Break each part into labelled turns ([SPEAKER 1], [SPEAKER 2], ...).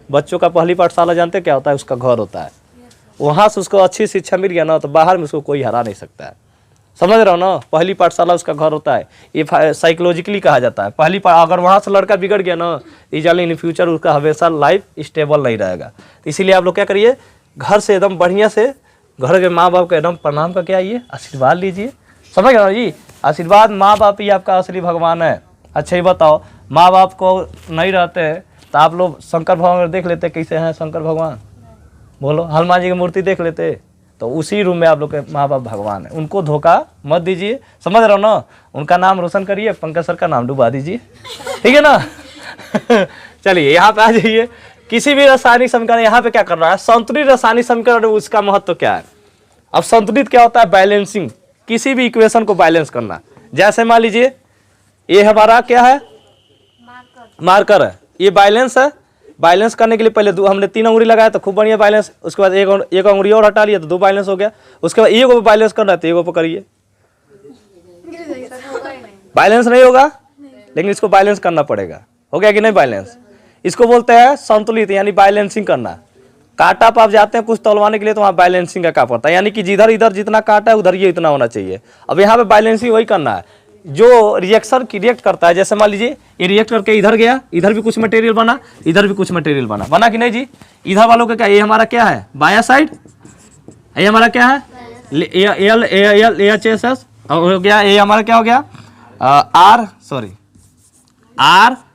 [SPEAKER 1] बच्चों का पहली पाठशाला जानते क्या होता है? उसका घर होता है। वहाँ से उसको अच्छी शिक्षा मिल गया ना तो बाहर में उसको कोई हरा नहीं सकता है। समझ रहे हो ना? पहली पाठशाला उसका घर होता है। ये साइकोलॉजिकली कहा जाता है। अगर वहाँ से लड़का बिगड़ गया ना, इजाली इन फ्यूचर उसका हमेशा लाइफ स्टेबल नहीं रहेगा। तो इसीलिए आप लोग क्या करिए, घर से एकदम बढ़िया से घर के माँ बाप का एकदम प्रणाम करके आइए, आशीर्वाद लीजिए। समझ गए ना जी? आशीर्वाद, माँ बाप ही आपका असली भगवान है। अच्छा ये बताओ, माँ बाप को नहीं रहते तो आप लोग शंकर भगवान देख लेते कैसे हैं शंकर भगवान? बोलो, हनुमान जी की मूर्ति देख लेते। तो उसी रूम में आप लोग के माँ बाप भगवान है, उनको धोखा मत दीजिए। समझ रहे हो ना? उनका नाम रोशन करिए, पंकज सर का नाम डुबा दीजिए, ठीक है ना? चलिए यहाँ पे आ जाइए। किसी भी रासायनिक समीकरण, यहाँ पे क्या कर रहा है? संतुलित रासायनिक समीकरण, उसका महत्व क्या है? अब संतुलित क्या होता है? बैलेंसिंग, किसी भी इक्वेशन को बैलेंस करना। जैसे मान लीजिए ये हमारा क्या है? मार्कर है, ये बैलेंस है। बैलेंस करने के लिए पहले हमने 3 उंगली लगाया तो खूब बढ़िया बैलेंस, उसके बाद एक उंगली और हटा लिया तो 2 बैलेंस हो गया। उसके बाद एक बैलेंस करना है तो एक करिए, बैलेंस नहीं होगा, लेकिन इसको बैलेंस करना पड़ेगा। हो गया कि नहीं बैलेंस? इसको बोलते हैं संतुलित, यानी बैलेंसिंग करना। कांटा पर आप जाते हैं कुछ तौलवाने के लिए तो वहाँ बैलेंसिंग का काम पड़ता है, यानी कि जिधर इधर जितना कांटा है उधर ये इतना होना चाहिए। अब यहाँ पे बैलेंसिंग वही करना है जो रिएक्शन की रिएक्ट करता है। जैसे मान लीजिए ये रिएक्ट करके इधर गया, इधर भी कुछ मटेरियल बना, इधर भी कुछ मटेरियल बना कि नहीं जी? इधर वालों का क्या, ये हमारा क्या है? बाया साइड, ये हमारा क्या है? LHS हो गया। ये हमारा क्या हो गया?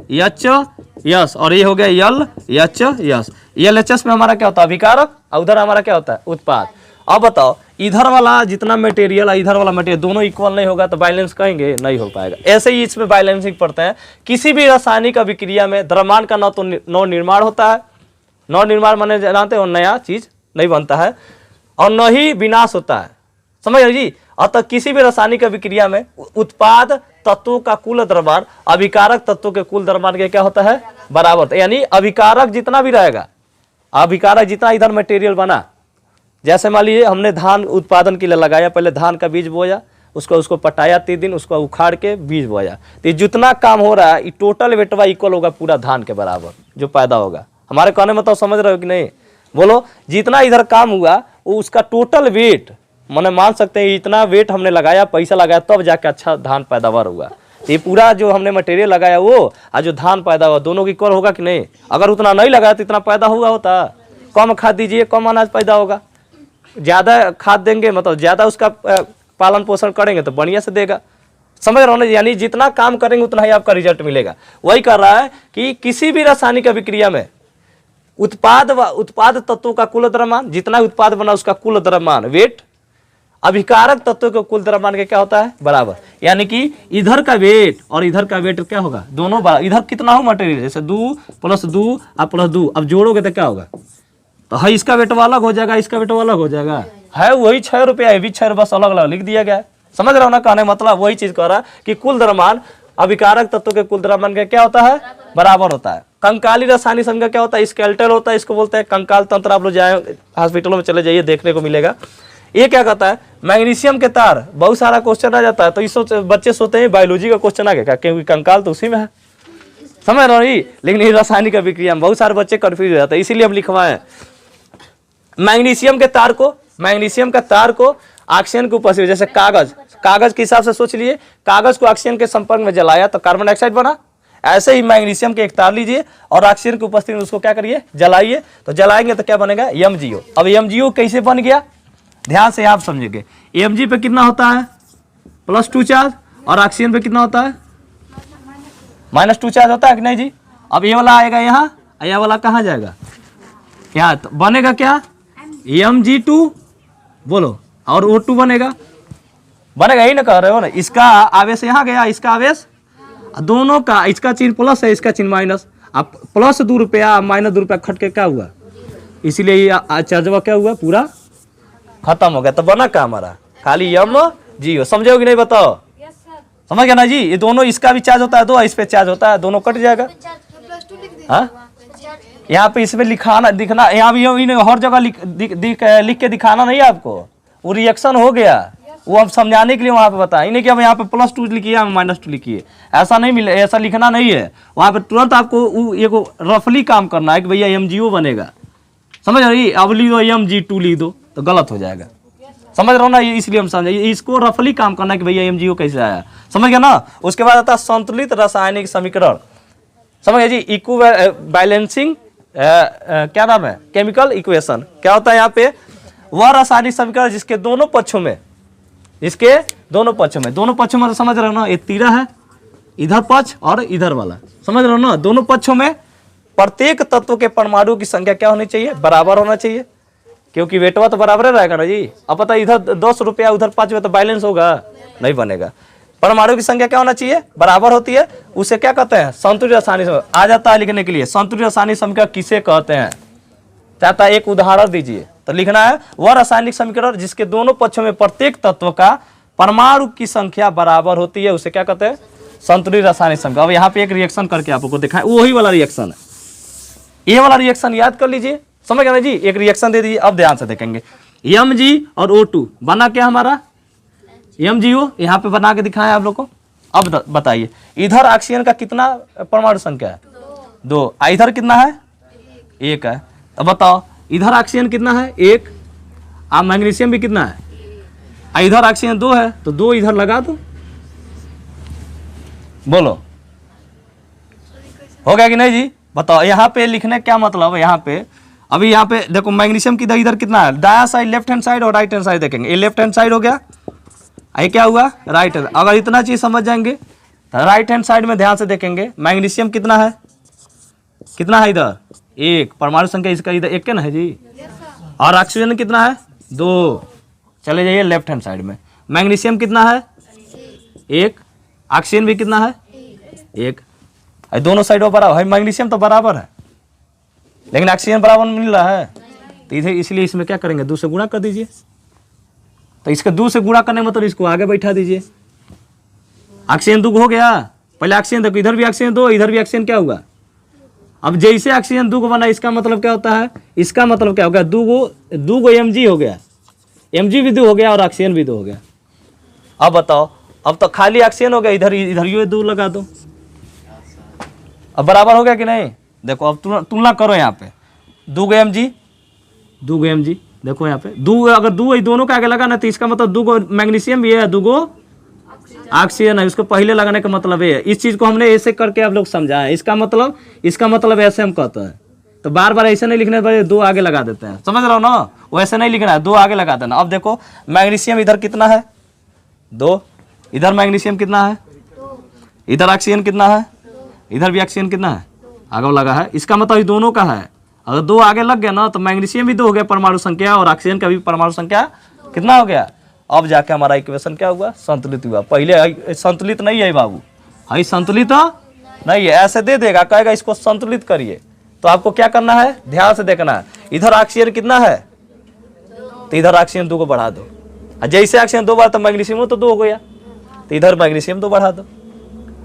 [SPEAKER 1] RHS, और ये हो गया LHS। LHS में हमारा क्या होता है? अभिकारक, और उधर हमारा क्या होता है? उत्पाद। अब बताओ, इधर वाला जितना मटेरियल है इधर वाला मटेरियल दोनों इक्वल नहीं होगा तो बैलेंस कहेंगे? नहीं हो पाएगा। ऐसे ही इसमें बैलेंसिंग पड़ते हैं। किसी भी रासायनिक अभिक्रिया में द्रव्यमान का नव निर्माण होता है। नव निर्माण माने जानते हो, नया चीज नहीं बनता है, और न ही विनाश होता है। समझ रहे जी? अतः किसी भी रासायनिक अभिक्रिया में उत्पाद तत्वों का कुल द्रव्यमान अभिकारक तत्वों के कुल द्रव्यमान के क्या होता है? बराबर। यानी अभिकारक जितना भी रहेगा, अभिकारक जितना इधर मटेरियल बना, जैसे मान लीजिए हमने धान उत्पादन के लिए लगाया, पहले धान का बीज बोया, उसको पटाया 3 दिन, उसको उखाड़ के बीज बोया, तो जितना काम हो रहा है टोटल वेटवा इक्वल होगा पूरा धान के बराबर जो पैदा होगा। हमारे कहने में तो समझ रहे हो कि नहीं? बोलो, जितना इधर काम हुआ वो उसका टोटल वेट, मैंने मान सकते हैं इतना वेट हमने लगाया, पैसा लगाया, तब जाके अच्छा धान पैदावार हुआ। ये पूरा जो हमने मटेरियल लगाया वो और जो धान पैदा हुआ दोनों की इक्वल होगा कि नहीं? अगर उतना नहीं लगाया तो इतना पैदा हुआ होता? कम खाद दीजिए, कम अनाज पैदा होगा। ज्यादा खाद देंगे मतलब ज्यादा उसका पालन पोषण करेंगे तो बढ़िया से देगा। समझ रहे हो ना? यानी जितना काम करेंगे उतना ही आपका रिजल्ट मिलेगा। वही कर रहा है कि किसी भी रासायनिक अभिक्रिया में उत्पाद तत्वों का कुल द्रव्यमान, जितना उत्पाद बना उसका कुल द्रव्यमान वेट अभिकारक तत्वों के कुल द्रव्यमान के क्या होता है? बराबर। यानी कि इधर का वेट और इधर का वेट क्या होगा? दोनों बराबर। इधर कितना हो मटेरियल, जैसे 2 + 2 और +2, अब जोड़ोगे तो क्या होगा? तो है इसका वेट अलग हो जाएगा, इसका वेट अलग हो जाएगा। है वही 6 रुपया, ये भी 6 रुपया, अलग अलग लिख दिया गया है। समझ रहे हो ना? कहने मतलब वही चीज कह रहा है कि कुल द्रव्यमान अभिकारक तत्वों के कुल द्रव्यमान का क्या होता है? बराबर होता है। कंकाली रासायनिक संघ क्या होता है? स्केलेटल होता है, इसको बोलते हैं कंकाल तंत्र। आप लोग जाए हॉस्पिटलों में चले जाइए, देखने को मिलेगा। ये क्या कहता है? मैग्नीशियम के तार, बहुत सारा क्वेश्चन आ जाता है तो इस बच्चे सोचते हैं बायोलॉजी का क्वेश्चन आ गया, क्योंकि कंकाल तो उसी में है। समझ रहे हो? लेकिन ये रासायनिक अभिक्रिया में बहुत सारे बच्चे कंफ्यूज हो जाते हैं, इसीलिए हम लिखवाए मैग्नीशियम का तार को ऑक्सीजन के उपस्थिति, जैसे कागज के हिसाब से सोच लिए, कागज को ऑक्सीजन के संपर्क में जलाया तो कार्बन डाइऑक्साइड बना। ऐसे ही मैग्नीशियम के एक तार लीजिए और ऑक्सीजन की उपस्थिति में उसको क्या करिए? जलाइए। तो जलाएंगे तो क्या बनेगा? MgO। अब MgO कैसे बन गया? ध्यान से आप समझेंगे। Mg पे कितना होता है? +2 चार्ज, और ऑक्सीजन पे कितना होता है? -2 चार्ज होता है कि नहीं जी? अब ये वाला आएगा यहाँ, ये वाला कहाँ जाएगा? यहाँ। तो बनेगा क्या? Mg2 बोलो, और O2 बनेगा यही ना कह रहे हो ना? इसका आवेश यहाँ गया, इसका आवेश दोनों का, इसका चिन्ह प्लस है, इसका चिन्ह माइनस। अब प्लस 2 रुपया -2 रुपया खट के क्या हुआ? इसीलिए ये चार्जवा क्या हुआ? पूरा खत्म हो गया। तो बना क्या हमारा? खाली MgO। समझे कि नहीं? बताओ। समझ गया ना जी? ये दोनों, इसका भी चार्ज होता है 2, इस पे चार्ज होता है, दोनों कट जाएगा। हाँ, यहाँ पे इसमें दिखना, यहाँ भी हर जगह लिख के दिखाना नहीं आपको, वो रिएक्शन हो गया। वो अब समझाने के लिए वहाँ पे बताया, नहीं कि अब यहाँ पे +2 लिखिए या -2 लिखिए, ऐसा नहीं मिले, ऐसा लिखना नहीं है। वहाँ पे तुरंत आपको एक रफली काम करना है कि भैया MGO बनेगा, समझ रही, अब लिख दो MG2 लिख दो तो गलत हो जाएगा, समझ रहे हो ना, इसलिए हम समझे इसको रफली काम करना है कि भैया MGO कैसे आया, समझ गया ना। उसके बाद आता है संतुलित रासायनिक समीकरण, समझ गया जी, इक्व बैलेंसिंग क्या नाम है, केमिकल इक्वेशन। क्या होता है यहाँ पे, वह रासायनिक समीकरण जिसके दोनों पक्षों में, इसके दोनों पक्षों में तो समझ रहे हो ना, ये तीरा है, इधर पक्ष और इधर वाला, समझ रहे हो ना, दोनों पक्षों में प्रत्येक तत्व के परमाणु की संख्या क्या होनी चाहिए, बराबर होना चाहिए, क्योंकि वेटवा तो बराबर रहेगा ना जी। अब पता इधर 10 रुपया उधर 5 रुपया तो बैलेंस होगा, नहीं बनेगा। परमाणु की संख्या क्या होना चाहिए, बराबर होती है, उसे क्या कहते हैं, संतुलित रासायनिक समीकरण। आ जाता है लिखने के लिए, संतुलित रासायनिक समीकरण किसे कहते हैं, चाहता है एक उदाहरण दीजिए, तो लिखना है वह रासायनिक समीकरण जिसके दोनों पक्षों में प्रत्येक तत्व का परमाणु की संख्या बराबर होती है, उसे क्या कहते हैं, संतुलित रासायनिक समीकरण। अब यहाँ पे एक रिएक्शन करके आपको दिखाएं, वही वाला रिएक्शन है, ये वाला रिएक्शन याद कर लीजिए, समझ गए ना जी। एक रिएक्शन दे दीजिए, अब ध्यान से देखेंगे, Mg और O2 बना क्या हमारा, MgO, यहाँ पे बना के दिखाएं आप लोग को। अब बताइए इधर ऑक्सीजन का कितना परमाणु संख्या है, 2, इधर कितना है, 1 है। अब बताओ इधर ऑक्सीजन कितना है, 1, अब मैग्नीशियम भी कितना है, इधर ऑक्सीजन 2 है, तो 2 इधर लगा दो, बोलो हो गया कि नहीं जी। बताओ यहाँ पे लिखने क्या मतलब है, यहाँ पे अभी यहाँ पे देखो मैग्नीशियम की इधर कितना है, दाया साइड लेफ्ट हैंड साइड और राइट हैंड साइड देखेंगे, ये लेफ्ट हैंड साइड हो गया, ये क्या हुआ, राइट हैंड। अगर इतना चीज समझ जाएंगे तो राइट हैंड साइड में ध्यान से देखेंगे, मैग्नीशियम कितना है, इधर 1, परमाणु संख्या इसका इधर 1 ना है जी, और ऑक्सीजन कितना है, 2। चले जाइए लेफ्ट हैंड साइड में, मैग्नीशियम कितना है, 1, ऑक्सीजन भी कितना है, 1, दोनों साइड बराबर है, मैग्नीशियम तो बराबर है लेकिन ऑक्सीजन बराबर मिल रहा है, तो इधर इसलिए इसमें क्या करेंगे, 2 से गुणा कर दीजिए, तो इसके 2 से गुणा करने मतलब इसको आगे बैठा दीजिए, ऑक्सीजन 2 हो गया, पहले ऑक्सीजन देखो, इधर भी ऑक्सीजन 2, इधर भी ऑक्सीजन क्या हुआ। अब जैसे ऑक्सीजन 2 बना, इसका मतलब क्या होता है, इसका मतलब क्या हो गया, 2 Mg हो गया, Mg भी 2 हो गया और ऑक्सीजन भी 2 हो गया। अब बताओ, अब तो खाली ऑक्सीजन हो गया, इधर ये 2 लगा दो, अब बराबर हो गया कि नहीं। देखो अब तुलना करो, यहाँ पे 2 Mg, देखो यहाँ पे 2, अगर 2 दोनों का आगे लगाना तो इसका मतलब 2 मैग्नीशियम भी है, 2 ऑक्सीजन है, उसको पहले लगाने का मतलब ये है। इस चीज को हमने ऐसे करके आप लोग समझाएं, इसका मतलब ऐसे हम कहते हैं, तो बार बार ऐसे नहीं लिखने पर 2 आगे लगा देते हैं, समझ रहे हो ना, वैसे नहीं लिखना है, 2 आगे लगा देना। अब देखो मैग्नीशियम इधर कितना है, 2, इधर मैग्नीशियम कितना है, इधर ऑक्सीजन कितना है, इधर भी ऑक्सीजन कितना है, आगे लगा है, इसका मतलब ये दोनों का है। अगर 2 आगे लग गया ना तो मैग्नीशियम भी 2 हो गया परमाणु संख्या, और ऑक्सीजन का भी परमाणु संख्या कितना हो गया। अब जाके हमारा इक्वेशन क्या हुआ, संतुलित हुआ। पहले संतुलित नहीं है बाबू, हाई संतुलित नहीं है, ऐसे दे देगा, कहेगा इसको संतुलित करिए, तो आपको क्या करना है, ध्यान से देखना है, इधर ऑक्सीजन कितना है, तो इधर ऑक्सीजन 2 को बढ़ा दो, जैसे ऑक्सीजन 2 बार तो मैग्नीशियम तो 2 हो गया, तो इधर मैग्नीशियम 2 बढ़ा दो।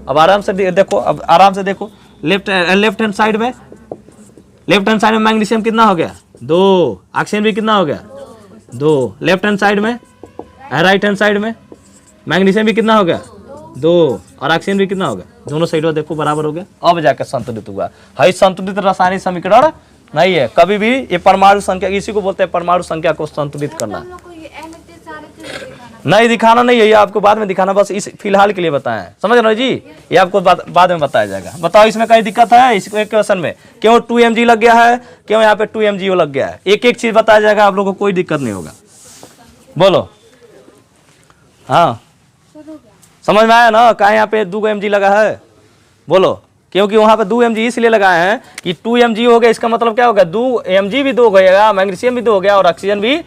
[SPEAKER 1] अब आराम से देखो, अब आराम से देखो, लेफ्ट हैंड साइड में मैग्नीशियम कितना हो गया, 2, ऑक्सीजन भी कितना हो गया, 2, लेफ्ट हैंड साइड में, राइट हैंड साइड में मैग्नीशियम भी कितना हो गया, 2, और ऑक्सीजन भी कितना हो गया, दोनों साइडों देखो बराबर हो गया। अब जाकर संतुलित हुआ, है संतुलित रासायनिक समीकरण नहीं है कभी भी, ये परमाणु संख्या, इसी को बोलते हैं परमाणु संख्या को संतुलित करना। नहीं दिखाना नहीं है, ये आपको बाद में दिखाना, बस इस फिलहाल के लिए बताएं, समझ रहे हो जी, ये आपको बाद में बताया जाएगा। बताओ इसमें कहीं दिक्कत है, इस क्वेश्चन में क्यों 2 Mg लग गया है, क्यों यहाँ पे 2 MgO लग गया है, एक चीज बताया जाएगा, आप लोगों को कोई दिक्कत नहीं होगा। बोलो हाँ, समझ में आया ना, कहा यहाँ पे 2 Mg लगा है, बोलो, क्योंकि वहां पे 2 Mg इसलिए लगाए हैं कि 2 Mg हो गया, इसका मतलब क्या होगा, 2 Mg भी 2 हो गया, मैग्नीशियम भी 2 हो गया और ऑक्सीजन भी,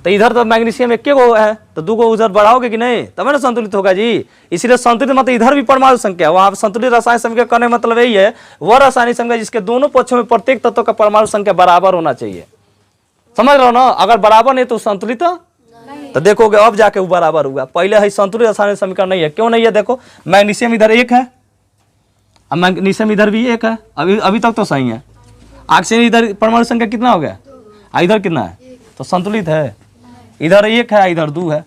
[SPEAKER 1] तो इधर तो मैग्नीशियम 1 को है, तो 2 को उधर बढ़ाओगे कि नहीं, तब ना संतुलित होगा जी। इसीलिए संतुलित मतलब इधर भी परमाणु संख्या, वहां संतुलित रासायनिक समीकरण करने का मतलब यही है, वह रासायनिक समीकरण जिसके दोनों पक्षों में प्रत्येक तत्व का परमाणु संख्या बराबर होना चाहिए, समझ रहे हो ना। अगर बराबर नहीं तो संतुलित, तो देखोगे अब जाके वो बराबर हुआ। पहले है संतुलित रासायनिक समीकरण नहीं है, क्यों नहीं है, देखो मैग्नीशियम इधर 1 है, अब मैग्नीशियम इधर भी 1 है, अभी तक तो सही है। ऑक्सीजन इधर परमाणु संख्या कितना हो गया, इधर कितना है, तो संतुलित है, इधर 1 है, इधर 2 है,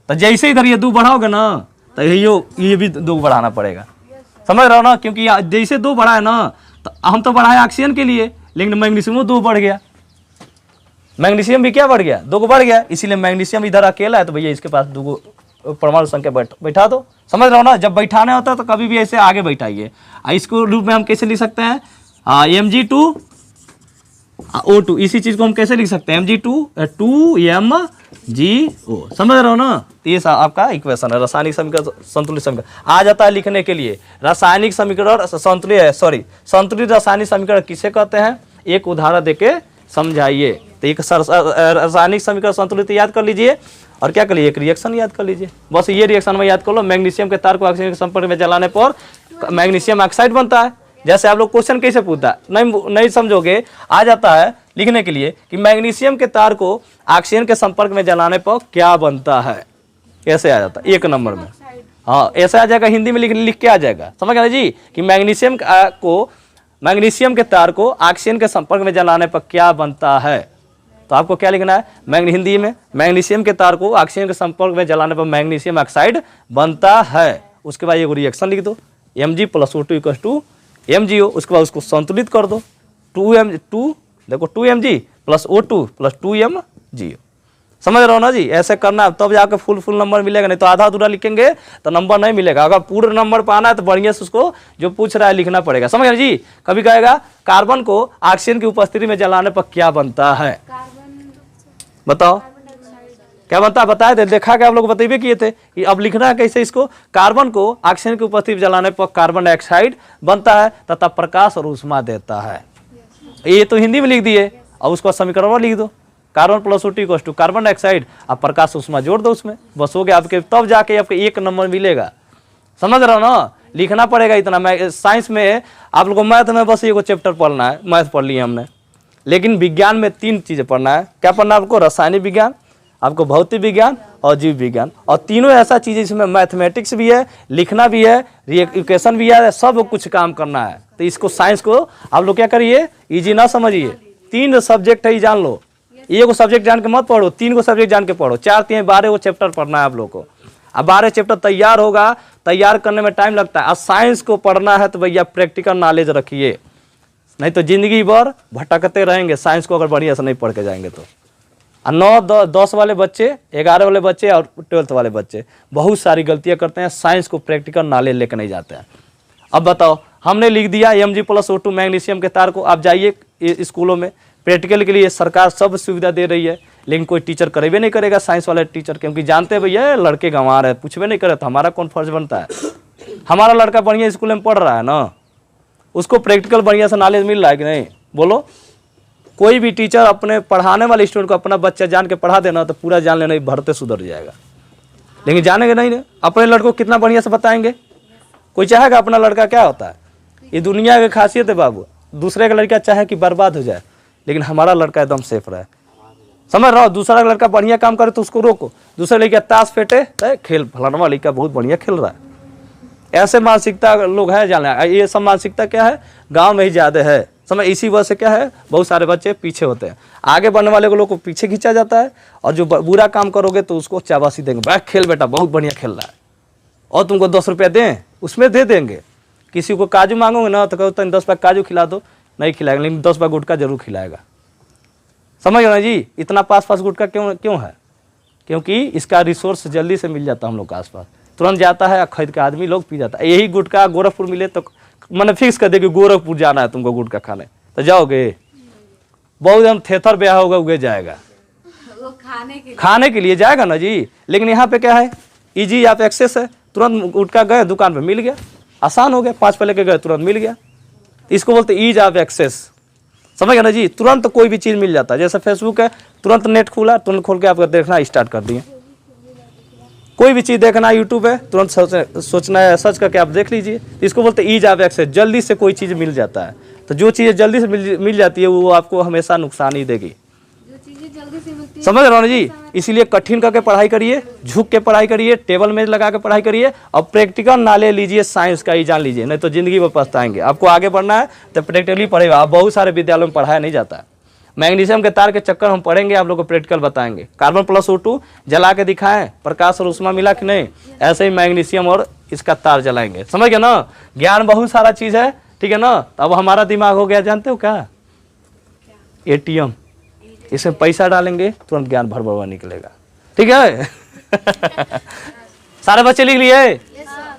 [SPEAKER 1] तो जैसे इधर ये 2 बढ़ाओगे ना तो ये भी 2 बढ़ाना पड़ेगा, समझ रहे हो ना, क्योंकि जैसे 2 बढ़ा है ना, तो हम तो बढ़ाए ऑक्सीजन के लिए, लेकिन मैग्नीशियम 2 बढ़ गया, मैग्नीशियम भी क्या बढ़ गया, 2 को बढ़ गया, इसीलिए मैग्नीशियम इधर अकेला है, तो भैया इसके पास 2 परमाणु संख्या बैठा दो, समझ रहे हो ना। जब बैठाना होता है तो कभी भी ऐसे आगे बैठाइए। इसको रूप में हम कैसे लिख सकते हैं, Mg2O2, इसी चीज को हम कैसे लिख सकते हैं, Mg2 2MgO, समझ रहे हो ना। तो ये आपका इक्वेशन है, रासायनिक समीकरण संतुलित समीकरण आ जाता है लिखने के लिए। रासायनिक समीकरण संतुलित रासायनिक समीकरण किसे कहते हैं, एक उदाहरण देके समझाइए। तो एक रासायनिक समीकरण संतुलित याद कर लीजिए, और क्या कर लीजिए, एक रिएक्शन याद कर लीजिए, बस ये रिएक्शन में याद कर लो। मैग्नीशियम के तार को ऑक्सीजन के संपर्क में जलाने पर मैग्नीशियम ऑक्साइड बनता है। जैसे आप लोग क्वेश्चन कैसे पूछता है, नहीं समझोगे, आ जाता है लिखने के लिए कि मैग्नीशियम के तार को ऑक्सीजन के संपर्क में जलाने पर क्या बनता है, ऐसे आ जाता है 1 नंबर में। हाँ, ऐसा आ जाएगा, हिंदी में लिख के आ जाएगा, समझ गए जी, कि मैग्नीशियम के तार को ऑक्सीजन के संपर्क में जलाने पर क्या बनता है। तो आपको क्या लिखना है, हिंदी में मैग्नीशियम के तार को ऑक्सीजन के संपर्क में जलाने पर मैग्नीशियम ऑक्साइड बनता है। उसके बाद ये रिएक्शन लिख दो, Mg + O2 = MgO, उसके बाद उसको संतुलित कर दो, 2Mg + O2 + 2MgO, समझ रहे हो ना जी। ऐसे करना है, तब जाकर फुल नंबर मिलेगा, नहीं तो आधा अधूरा लिखेंगे तो नंबर नहीं मिलेगा। अगर पूर्ण नंबर पाना है तो बढ़िया से उसको जो पूछ रहा है लिखना पड़ेगा, समझ रहे जी। कभी कहेगा कार्बन को ऑक्सीजन की उपस्थिति में जलाने पर क्या बनता है, बताओ क्या बनता है, बताए थे, देखा क्या आप लोग बतेबे किए थे। अब लिखना है कैसे इसको, कार्बन को ऑक्सीजन की उपस्थिति में जलाने पर कार्बन डाइऑक्साइड बनता है तथा प्रकाश और ऊष्मा देता है। ये तो हिंदी में लिख दिए, और उसको समीकरण लिख दो, कार्बन + O2 = कार्बन डाइऑक्साइड, अब प्रकाश ऊष्मा जोड़ दो उसमें, बस हो गया आपके। तब जाके आपके 1 नंबर मिलेगा, समझ रहे हो ना। लिखना पड़ेगा इतना। साइंस में आप लोग को, मैथ में बस एगो चैप्टर पढ़ना है, मैथ पढ़ लिए हमने, लेकिन विज्ञान में 3 चीजें पढ़ना है। क्या पढ़ना है आपको, रासायनिक विज्ञान, आपको भौतिक विज्ञान और जीव विज्ञान, और तीनों ऐसा चीज है जिसमें मैथमेटिक्स भी है, लिखना भी है, इक्वेशन भी है, सब कुछ काम करना है। तो इसको साइंस को आप लोग क्या करिए, इजी ना समझिए। 3 सब्जेक्ट है, ये जान लो, एक सब्जेक्ट जान के मत पढ़ो, 3 सब्जेक्ट जान के पढ़ो। 4 3 12 चैप्टर पढ़ना है आप लोग को। अब 12 चैप्टर तैयार होगा, तैयार करने में टाइम लगता है। अब साइंस को पढ़ना है तो भैया प्रैक्टिकल नॉलेज रखिए, नहीं तो जिंदगी भर भटकते रहेंगे साइंस को अगर बढ़िया से नहीं पढ़ के जाएंगे तो। 9 10 वाले बच्चे, 11 वाले बच्चे और 12th वाले बच्चे बहुत सारी गलतियां करते हैं, साइंस को प्रैक्टिकल नॉलेज लेकर नहीं जाते हैं। अब बताओ, हमने लिख दिया Mg + O2 मैग्नीशियम के तार को। आप जाइए स्कूलों में, प्रैक्टिकल के लिए सरकार सब सुविधा दे रही है, लेकिन कोई टीचर करेबे नहीं करेगा, साइंस वाले टीचर, क्योंकि जानते हैं भैया लड़के गंवार है, पूछबे नहीं करे तो हमारा कौन फर्ज बनता है। हमारा लड़का बढ़िया स्कूल में पढ़ रहा है ना, उसको प्रैक्टिकल बढ़िया से नॉलेज मिल रहा है कि नहीं, बोलो। कोई भी टीचर अपने पढ़ाने वाले स्टूडेंट को अपना बच्चा जान के पढ़ा देना तो पूरा जान लेना, भरते सुधर जाएगा। लेकिन जानेंगे नहीं, अपने लड़कों को कितना बढ़िया से बताएंगे। कोई चाहेगा अपना लड़का क्या होता है, ये दुनिया की खासियत है बाबू, दूसरे का लड़का चाहे कि बर्बाद हो जाए, लेकिन हमारा लड़का एकदम सेफ रहे, समझ रहा हो। दूसरा लड़का बढ़िया काम करे तो उसको रोको, दूसरा लड़का ताश फेंटे खेल, फलाना लड़का बहुत बढ़िया खेल रहा है, ऐसे मानसिकता लोग है जाना। ये सब मानसिकता क्या है, गांव में ही ज्यादा है, समझ। इसी वजह से क्या है, बहुत सारे बच्चे पीछे होते हैं, आगे बढ़ने वाले को लोग को पीछे खींचा जाता है, और जो बुरा काम करोगे तो उसको चाबासी देंगे, बैठ खेल बेटा बहुत बढ़िया खेल रहा है, और तुमको 10 रुपया दें, उसमें दे देंगे। किसी को काजू मांगोगे ना तो कहो 10 पैक काजू खिला दो, नहीं खिलाएगा, लेकिन 10 पैक गुटखा जरूर खिलाएगा, समझ रहे जी। इतना पास गुटखा क्यों है, क्योंकि इसका रिसोर्स जल्दी से मिल जाता है हम लोग के आसपास, तुरंत जाता है, खरीद के आदमी लोग पी जाता है। यही गुटखा गोरखपुर मिले तो मैंने फिक्स कर दे कि गोरखपुर जाना है तुमको गुटखा खाने, तो जाओगे, बहुत एकदम थेथर ब्याह होगा उगे जाएगा, वो खाने के लिए जाएगा ना जी। लेकिन यहाँ पे क्या है, इजी आप एक्सेस है, तुरंत गुटखा गए दुकान पे मिल गया, आसान हो गया, 5 रुपये लेके गए तुरंत मिल गया, इसको बोलते ईज ऑफ एक्सेस, समझ गए ना जी। तुरंत कोई भी चीज़ मिल जाता है, जैसे फेसबुक है, तुरंत नेट खुला, तुरंत खोल के आपको देखना स्टार्ट कर दिए। कोई भी चीज़ देखना, यूट्यूब है, तुरंत सोचना है, सर्च करके आप देख लीजिए, इसको बोलते ईज ऑफ एक्सेस, जल्दी से कोई चीज़ मिल जाता है। तो जो चीज़ें जल्दी से मिल जाती है वो आपको हमेशा नुकसान ही देगी, समझ रहे हो ना जी। इसीलिए कठिन करके पढ़ाई करिए, झुक के पढ़ाई करिए, टेबल में लगा के पढ़ाई करिए, और प्रैक्टिकल नॉलेज लीजिए, साइंस का ही जान लीजिए, नहीं तो जिंदगी में पछताएंगे। आपको आगे बढ़ना है तो प्रैक्टिकली पढ़ेगा। अब बहुत सारे विद्यालयों में पढ़ाया नहीं जाता है, मैग्नीशियम के तार के चक्कर हम पढ़ेंगे, आप लोग को प्रैक्टिकल बताएंगे। कार्बन प्लस O2 जला के दिखाएं, प्रकाश और उष्मा मिला कि नहीं, ऐसे ही मैग्नीशियम और इसका तार जलाएंगे। समझ गए ना, ज्ञान बहुत सारा चीज है, ठीक है ना। तो अब हमारा दिमाग हो गया, जानते हो क्या, ATM, इसमें पैसा डालेंगे तुरंत ज्ञान भर भरवा निकलेगा, ठीक है। सारे बच्चे लिख लिए?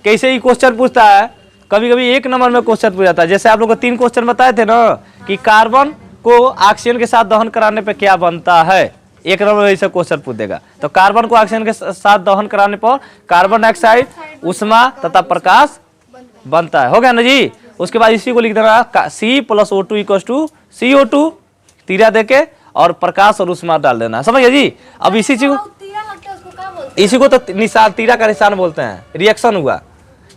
[SPEAKER 1] कैसे ही क्वेश्चन पूछता है, कभी कभी 1 नंबर में क्वेश्चन पूछ जाता है। जैसे आप लोग को 3 क्वेश्चन बताए थे ना कि कार्बन को ऑक्सीजन के साथ दहन कराने पे क्या बनता है, 1 नंबर में ऐसा क्वेश्चन पूछ देगा। तो कार्बन को ऑक्सीजन के साथ दहन कराने पर कार्बन डाइऑक्साइड, उष्मा तथा प्रकाश बनता है। हो गया ना जी। उसके बाद इसी को लिख देना C + O2 = CO2, तीरा देके और प्रकाश और उष्मा डाल देना। समझ गए जी। अब इसी चीज इसी को तो निशान, तीरा का निशान बोलते हैं। रिएक्शन हुआ,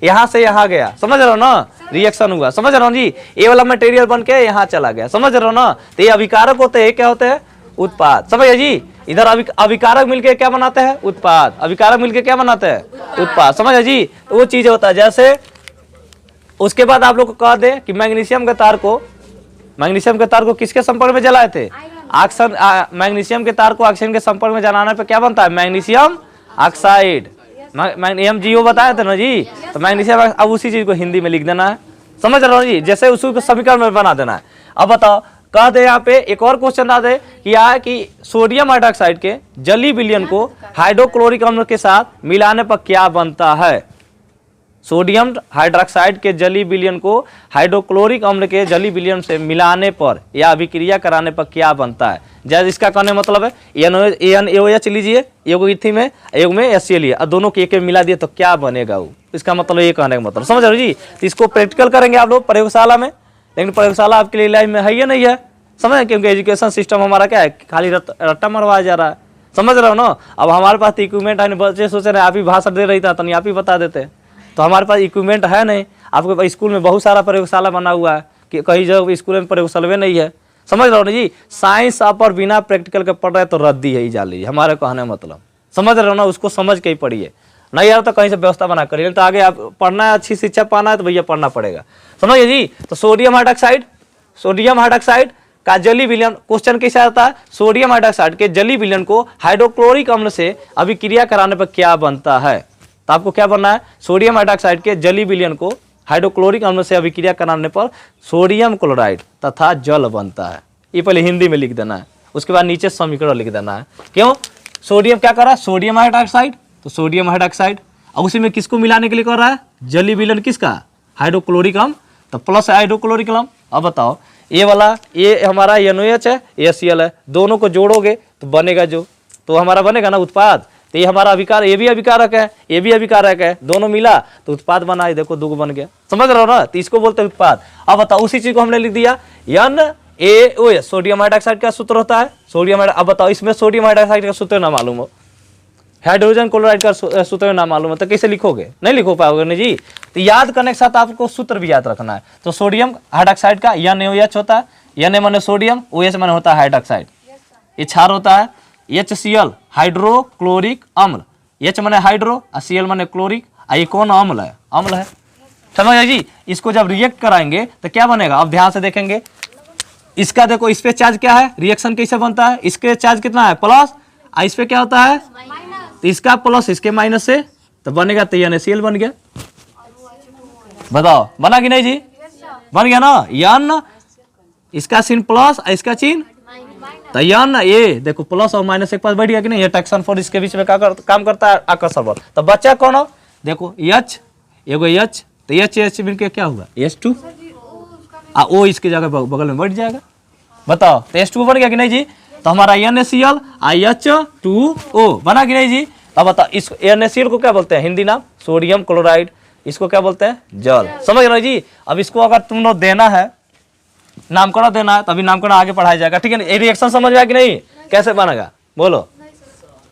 [SPEAKER 1] यहाँ से यहाँ गया, समझ रहे हो ना, रिएक्शन हुआ, समझ रहे हो जी। ये वाला मटेरियल बन के यहाँ चला गया, समझ रहे हो ना। तो ये अभिकारक होते हैं, क्या होते हैं, उत्पाद। समझ गए जी। इधर अभिकारक मिलके क्या बनाते हैं, उत्पाद। अभिकारक मिलके क्या बनाते हैं, उत्पाद। समझ गए जी। तो वो चीज होता है। जैसे उसके बाद आप लोग को कह दे कि मैग्नीशियम के तार को किसके संपर्क में जलाए थे, ऑक्सीजन। मैग्नीशियम के तार को ऑक्सीजन के संपर्क में जलाने पे क्या बनता है, मैग्नीशियम ऑक्साइड। MgO बताया था ना जी। तो मैग्नीशियम, अब उसी चीज को हिंदी में लिख देना है, समझ रहे हो जी। जैसे उसी को समीकरण में बना देना है। अब बताओ, कह दे यहाँ पे एक और क्वेश्चन आ दे कि यह कि सोडियम हाइड्रोक्साइड के जली विलयन को हाइड्रोक्लोरिक अम्ल के साथ मिलाने पर क्या बनता है। सोडियम हाइड्रोक्साइड के जली विलयन को हाइड्रोक्लोरिक अम्ल के जली विलयन से मिलाने पर या अभिक्रिया कराने पर क्या बनता है। जैसे इसका कहने मतलब है NaOH लीजिए, एगो इथीन में, एगो में HCl लिए, और दोनों के एक मिला दिए तो क्या बनेगा वो। इसका मतलब ये कहने का मतलब, समझ रहे हो जी। तो इसको प्रैक्टिकल करेंगे आप लोग प्रयोगशाला में, लेकिन प्रयोगशाला आपके लिए लाइफ में है या नहीं है, समझ। क्योंकि एजुकेशन सिस्टम हमारा क्या है, खाली रट्टा मरवाया जा रहा है, समझ रहे हो ना। अब हमारे पास इक्विपमेंट है, बच्चे सोच रहे आप ही भाषण दे रही था तो नहीं आप ही बता देते। तो हमारे पास इक्विपमेंट है नहीं। आपके पास स्कूल में बहुत सारा प्रयोगशाला बना हुआ है, कि कहीं जगह स्कूल में प्रयोगशाला नहीं है, समझ रहे हो ना जी। साइंस आप और बिना प्रैक्टिकल के पढ़ रहे तो रद्दी है ही जाली, हमारे कहने मतलब, समझ रहे हो ना। उसको समझ के ही पढ़िए, नहीं यार तो कहीं से व्यवस्था बना करिए। तो आगे आप पढ़ना है, अच्छी शिक्षा पाना है तो भैया पढ़ना पड़ेगा, समझिए जी। तो सोडियम हाइड्रोक्साइड का जली विलयन, क्वेश्चन कैसा आता है, सोडियम हाइड्रोक्साइड के जली विलयन को हाइड्रोक्लोरिक अम्ल से अभिक्रिया कराने पर क्या बनता है। तो आपको क्या बनना है, सोडियम हाइड्रोक्साइड के जली विलयन को हाइड्रोक्लोरिक अम्ल से अभिक्रिया कराने पर सोडियम क्लोराइड तथा जल बनता है। ये पहले हिंदी में लिख देना है, उसके बाद नीचे समीकरण लिख देना है। क्यों, सोडियम क्या कर रहा है, सोडियम हाइड्रोक्साइड, तो सोडियम हाइड्रोक्साइड, और उसी में किसको मिलाने के लिए कर रहा है, जली विलयन किसका, हाइड्रोक्लोरिक अम्ल, तो प्लस हाइड्रोक्लोरिक अम्ल। अब बताओ, ये वाला ये हमारा NaOH है, HCl है, दोनों को जोड़ोगे तो बनेगा जो, तो हमारा बनेगा ना उत्पाद। तो ये हमारा अभिकार, ये भी अभिकारक है, ये भी अभिकारक है, दोनों मिला तो उत्पाद बना, है देखो 2 बन गया, समझ रहे हो ना। तो इसको बोलते हैं उत्पाद। अब बताओ, उसी चीज को हमने लिख दिया NaOH, सोडियम हाइड्रोक्साइड का सूत्र होता है सोडियम। अब बताओ, इसमें सोडियम हाइड्रोक्साइड का सूत्र ना मालूम हो, हाइड्रोजन क्लोराइड का सूत्र ना मालूम हो, तो कैसे लिखोगे, नहीं लिखो पाओगे ना जी। तो याद करने के साथ आपको सूत्र भी याद रखना है। तो सोडियम हाइड्रोक्साइड का NaOH होता है, Na माने सोडियम, OH माने होता है हाइड्रोक्साइड, ये क्षार होता है। HCl हाइड्रोक्लोरिक अम्ल, H माने हाइड्रो और Cl माने क्लोरिक, ये कौन अम्ल है, अम्ल है, समझ जी। इसको जब रिएक्ट कराएंगे तो क्या बनेगा, अब ध्यान से देखेंगे। इसका देखो, इस पे चार्ज क्या है, रिएक्शन कैसे बनता है, इसके चार्ज कितना है प्लस, इस पे क्या होता है, तो इसका प्लस इसके माइनस से तो बनेगा, तो NaCl बन गया। बताओ बना कि नहीं जी, बन गया ना। N इसका चिन्ह प्लस, इसका चिन्ह तो N, ये देखो प्लस और माइनस एक पास बैठ गया कि नहीं, ये टैक्सन फोर्स इसके बीच में काम करता है, आकर्षण बल। तो बच्चा कौन हो, देखो H, एगो H, तो H मिलकर क्या हुआ, H2, O इसके जगह बगल में बैठ जाएगा। बताओ, तो H2 बन गया कि नहीं जी। तो हमारा NaCl H2O बना कि नहीं जी। अब बताओ, इस NaCl को क्या बोलते हैं, हिंदी नाम सोडियम क्लोराइड, इसको क्या बोलते हैं, जल, समझ रहे जी। अब इसको अगर तुम लोग देना है, नामकरण देना है, तभी नामकरण आगे पढ़ाया जाएगा, ठीक है ना। ये रिएक्शन समझ में आया कि नहीं, कैसे बनेगा बोलो,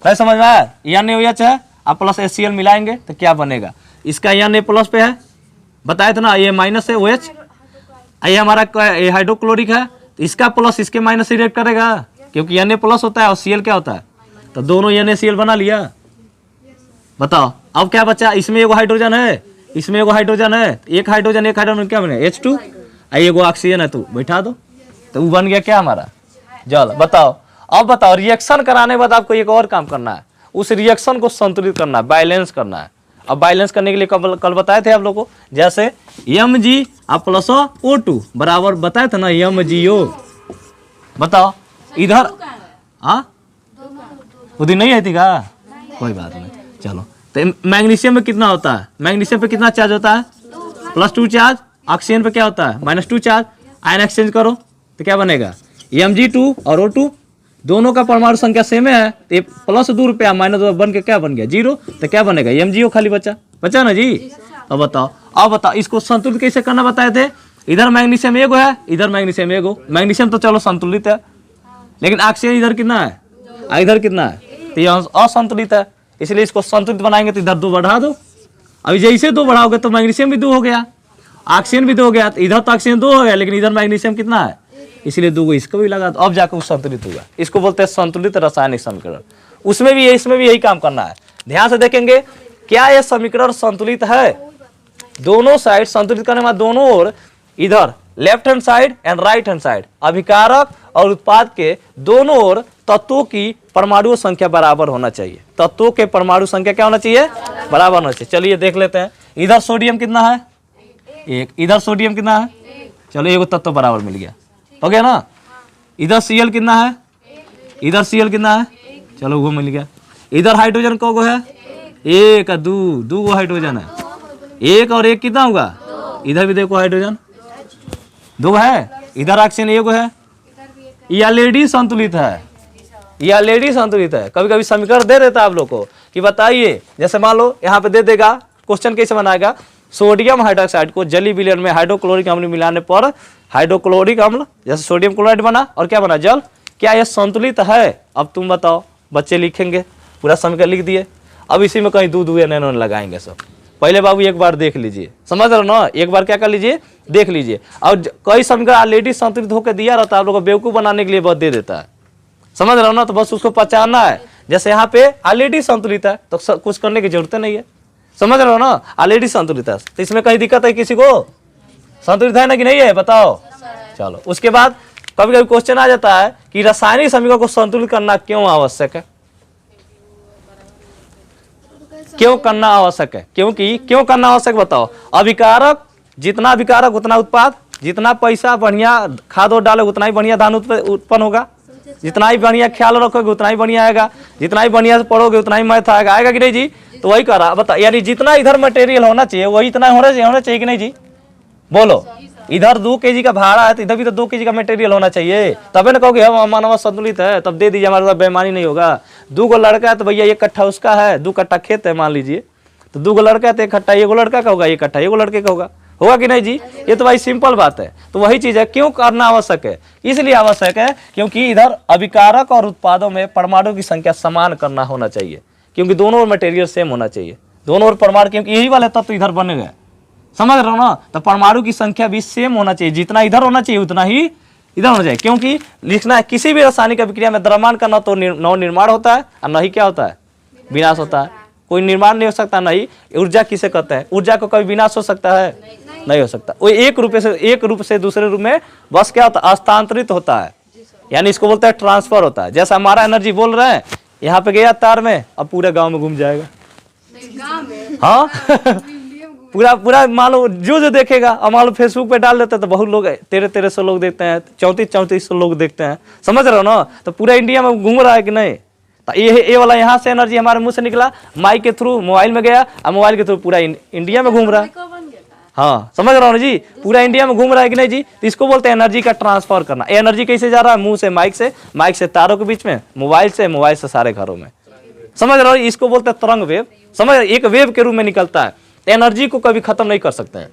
[SPEAKER 1] नहीं समझ में आया। NaOH है, आप प्लस HCl मिलाएंगे तो क्या बनेगा, इसका Na प्लस पे है, बताया था ना, ये माइनस है OH, ये हमारा हाइड्रोक्लोरिक है, तो इसका प्लस इसके माइनस से रिएक्ट करेगा, क्योंकि Na प्लस होता है और Cl क्या होता है, तो दोनों NaCl बना लिया। बताओ अब क्या बचा, इसमें एगो हाइड्रोजन है, इसमें एगो हाइड्रोजन है, एक हाइड्रोजन क्या बने, H2, एगो ऑक्सीजन है, तो बैठा दो, तो वो बन गया क्या हमारा जल। बताओ, अब बताओ रिएक्शन कराने के बाद आपको एक और काम करना है, उस रिएक्शन को संतुलित करना है, बैलेंस करना है। अब बैलेंस करने के लिए कल बताए थे आप लोगों को, जैसे Mg अब प्लस O2 बराबर बताए थे ना MgO। बताओ इधर हाँ वो दिन नहीं आई थी का, कोई बात नहीं, चलो। तो मैग्नीशियम में कितना होता है, मैग्नीशियम पे कितना चार्ज होता है, +2 चार्ज। ऑक्सीजन पे क्या होता है, -2 चार्ज। आयन एक्सचेंज करो तो क्या बनेगा, Mg2 और O2 दोनों का परमाणु संख्या सेम है, तो ये +2 रुपया -2 बन के क्या बन गया 0, तो क्या बनेगा MgO खाली बचा ना जी। अब बताओ इसको संतुलित कैसे करना बताए थे। इधर मैग्नीशियम एगो है, इधर मैग्नीशियम एगो। मैग्नीशियम तो चलो संतुलित है, लेकिन ऑक्सीजन इधर कितना है, इधर कितना है, तो यह असंतुलित है। इसलिए इसको संतुलित बनाएंगे तो इधर 2 बढ़ा दो। अभी जैसे 2 बढ़ाओगे तो मैग्नीशियम भी 2 हो गया, ऑक्सीजन भी 2 हो गया। तो इधर तो ऑक्सीजन 2 हो गया, लेकिन इधर मैग्नीशियम कितना है, इसलिए 2 इसको भी लगा दो। अब जाकर वो संतुलित होगा। इसको बोलते हैं संतुलित रासायनिक समीकरण। उसमें भी इसमें भी यही काम करना है। ध्यान से देखेंगे, क्या यह समीकरण संतुलित है, दोनों साइड संतुलित करने में दोनों ओर, इधर left hand side and right hand side, अभिकारक और उत्पाद के दोनों ओर तत्वों की परमाणु संख्या बराबर होना चाहिए। तत्वों के परमाणु संख्या क्या होना चाहिए, बराबर होना चाहिए। चलिए देख लेते हैं, इधर सोडियम कितना है 1, इधर सोडियम कितना है, चलो एक तत्व बराबर मिल गया, हो गया ना। इधर Cl कितना है, इधर Cl कितना है, चलो वो मिल गया। इधर हाइड्रोजन को है 1 2 गो हाइड्रोजन है, 1 और 1 कितना होगा, इधर भी देखो हाइड्रोजन 2 है, इधर ऑक्सीजन 1 है। ये ऑलरेडी संतुलित है, ये ऑलरेडी संतुलित है। कभी कभी समीकरण दे देता है आप लोग को कि बताइए, जैसे मान लो यहाँ पे दे देगा, क्वेश्चन कैसे बनाएगा, सोडियम हाइड्रोक्साइड को जली विलयन में हाइड्रोक्लोरिक अम्ल मिलाने पर हाइड्रोक्लोरिक अम्ल, जैसे सोडियम क्लोराइड बना और क्या बना जल, क्या यह संतुलित है। अब तुम बताओ, बच्चे लिखेंगे, पूरा समीकरण लिख दिए। अब इसी में कहीं दूध नैनो लगाएंगे सब। पहले बाबू एक बार देख लीजिए, समझ रहे हो ना, एक बार क्या कर लीजिए, देख लीजिए। और कई समीकरण ऑलरेडी संतुलित होकर दिया रहता है, आप लोग को बेवकूफ बनाने के लिए बहुत दे देता है, समझ रहे हो ना। तो बस उसको पहचानना है, जैसे यहाँ पे ऑलरेडी संतुलित है तो कुछ करने की जरूरत नहीं है, समझ रहे हो ना, ऑलरेडी संतुलित है। तो इसमें कहीं दिक्कत है किसी को, संतुलित है ना कि नहीं है, बताओ। चलो उसके बाद कभी कभी क्वेश्चन आ जाता है कि रासायनिक समीकरण को संतुलित करना क्यों आवश्यक है, क्यों करना आवश्यक है, क्योंकि क्यों करना आवश्यक बताओ। अभिकारक, जितना अभिकारक उतना उत्पाद, जितना पैसा बढ़िया खाद और डालोगे उतना ही बढ़िया धान उत्पन्न होगा, जितना ही बढ़िया ख्याल रखोगे उतना ही बढ़िया आएगा, जितना ही बढ़िया पढ़ोगे उतना ही मैथ आएगा, आएगा कि नहीं जी। तो वही करा बता, यानी जितना इधर मटेरियल होना चाहिए वही इतना होना चाहिए कि नहीं जी, बोलो। इधर 2 kg का भाड़ा है तो इधर भी तो 2 kg का मटेरियल होना चाहिए, तबे ना कहोगे हम मानव संतुलित है, तब दे दीजिए, हमारे साथ बेईमानी नहीं होगा। 2 गो लड़का है तो भैया 1 कट्ठा उसका है, 2 कट्ठा खेत है मान लीजिए, तो 2 गो लड़का है तो 1 कट्ठा 1 लड़का का होगा, 1 कट्ठा 1 लड़के का होगा कि नहीं जी। ये तो भाई सिंपल बात है। तो वही चीज है, क्यों करना आवश्यक है, इसलिए आवश्यक है क्योंकि इधर अभिकारक और उत्पादों में परमाणु की संख्या समान करना होना चाहिए, क्योंकि दोनों ओर मटेरियल सेम होना चाहिए, दोनों ओर परमाणु, क्योंकि यही वाले तत्व इधर बने गए, समझ रहे हो ना। तो परमाणु की संख्या भी सेम होना चाहिए, जितना इधर होना चाहिए उतना ही इधर होना चाहिए। क्योंकि लिखना है किसी भी रासायनिक अभिक्रिया में द्रव्यमान का न तो नव निर्माण होता है और न ही क्या होता है, विनाश होता है। कोई निर्माण नहीं हो सकता, नहीं ऊर्जा किसे कहते हैं, ऊर्जा को कभी विनाश हो सकता है, नहीं हो सकता। वो एक रूप से दूसरे रूप में बस क्या होता है, हस्तांतरित होता है, यानी इसको बोलते हैं ट्रांसफर होता है। जैसा हमारा एनर्जी बोल रहे हैं, यहाँ पे गया तार में, अब पूरे गाँव में घूम जाएगा, हाँ पूरा मान लो जो देखेगा, अब मान लो फेसबुक पे डाल देते हैं तो बहुत लोग 1300 लोग देखते हैं, 3400 लोग देखते हैं, समझ रहे हो ना। तो पूरा इंडिया में घूम रहा है कि नहीं। तो ये वाला यहाँ से एनर्जी हमारे मुंह से निकला, माइक के थ्रू मोबाइल में गया, और मोबाइल के थ्रू पूरा इंडिया में घूम रहा है, हाँ समझ रहा हूँ ना जी, पूरा इंडिया में घूम रहा है कि नहीं जी। तो इसको बोलते हैं एनर्जी का ट्रांसफर करना। एनर्जी कैसे जा रहा है, मुंह से माइक से तारों के बीच में, मोबाइल से सारे घरों में, समझ रहे हो। इसको बोलते हैं तरंग वेव, समझ, एक वेव के रूप में निकलता है। एनर्जी को कभी खत्म नहीं कर सकते हैं।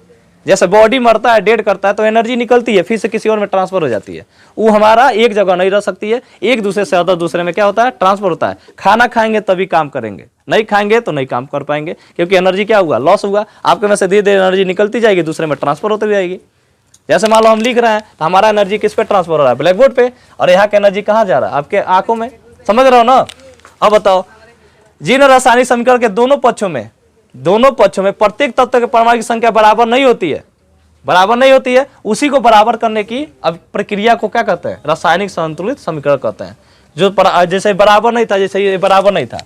[SPEAKER 1] जैसे बॉडी मरता है, डेड करता है, तो एनर्जी निकलती है, फिर से किसी और में ट्रांसफर हो जाती है। वो हमारा एक जगह नहीं रह सकती है, एक दूसरे से अदर दूसरे में क्या होता है, ट्रांसफर होता है। खाना खाएंगे तभी काम करेंगे, नहीं खाएंगे तो नहीं काम कर पाएंगे, क्योंकि एनर्जी क्या हुआ, लॉस हुआ। आपके में से धीरे धीरे एनर्जी निकलती जाएगी, दूसरे में ट्रांसफर होती जाएगी। जैसे मान लो हम लिख रहे हैं तो हमारा एनर्जी किस पे ट्रांसफर हो रहा है, ब्लैक बोर्ड पे, और यहाँ की एनर्जी कहाँ जा रहा है, आपके आंखों में, समझ रहे हो ना। अब बताओ, जिन रासायनिक समीकरण के दोनों पक्षों में प्रत्येक तत्व के परमाणु की संख्या बराबर नहीं होती है, बराबर नहीं होती है, उसी को बराबर करने की अब प्रक्रिया को क्या कहते हैं? रासायनिक संतुलित समीकरण कहते हैं। जो जैसे बराबर नहीं था, जैसे ये बराबर नहीं था,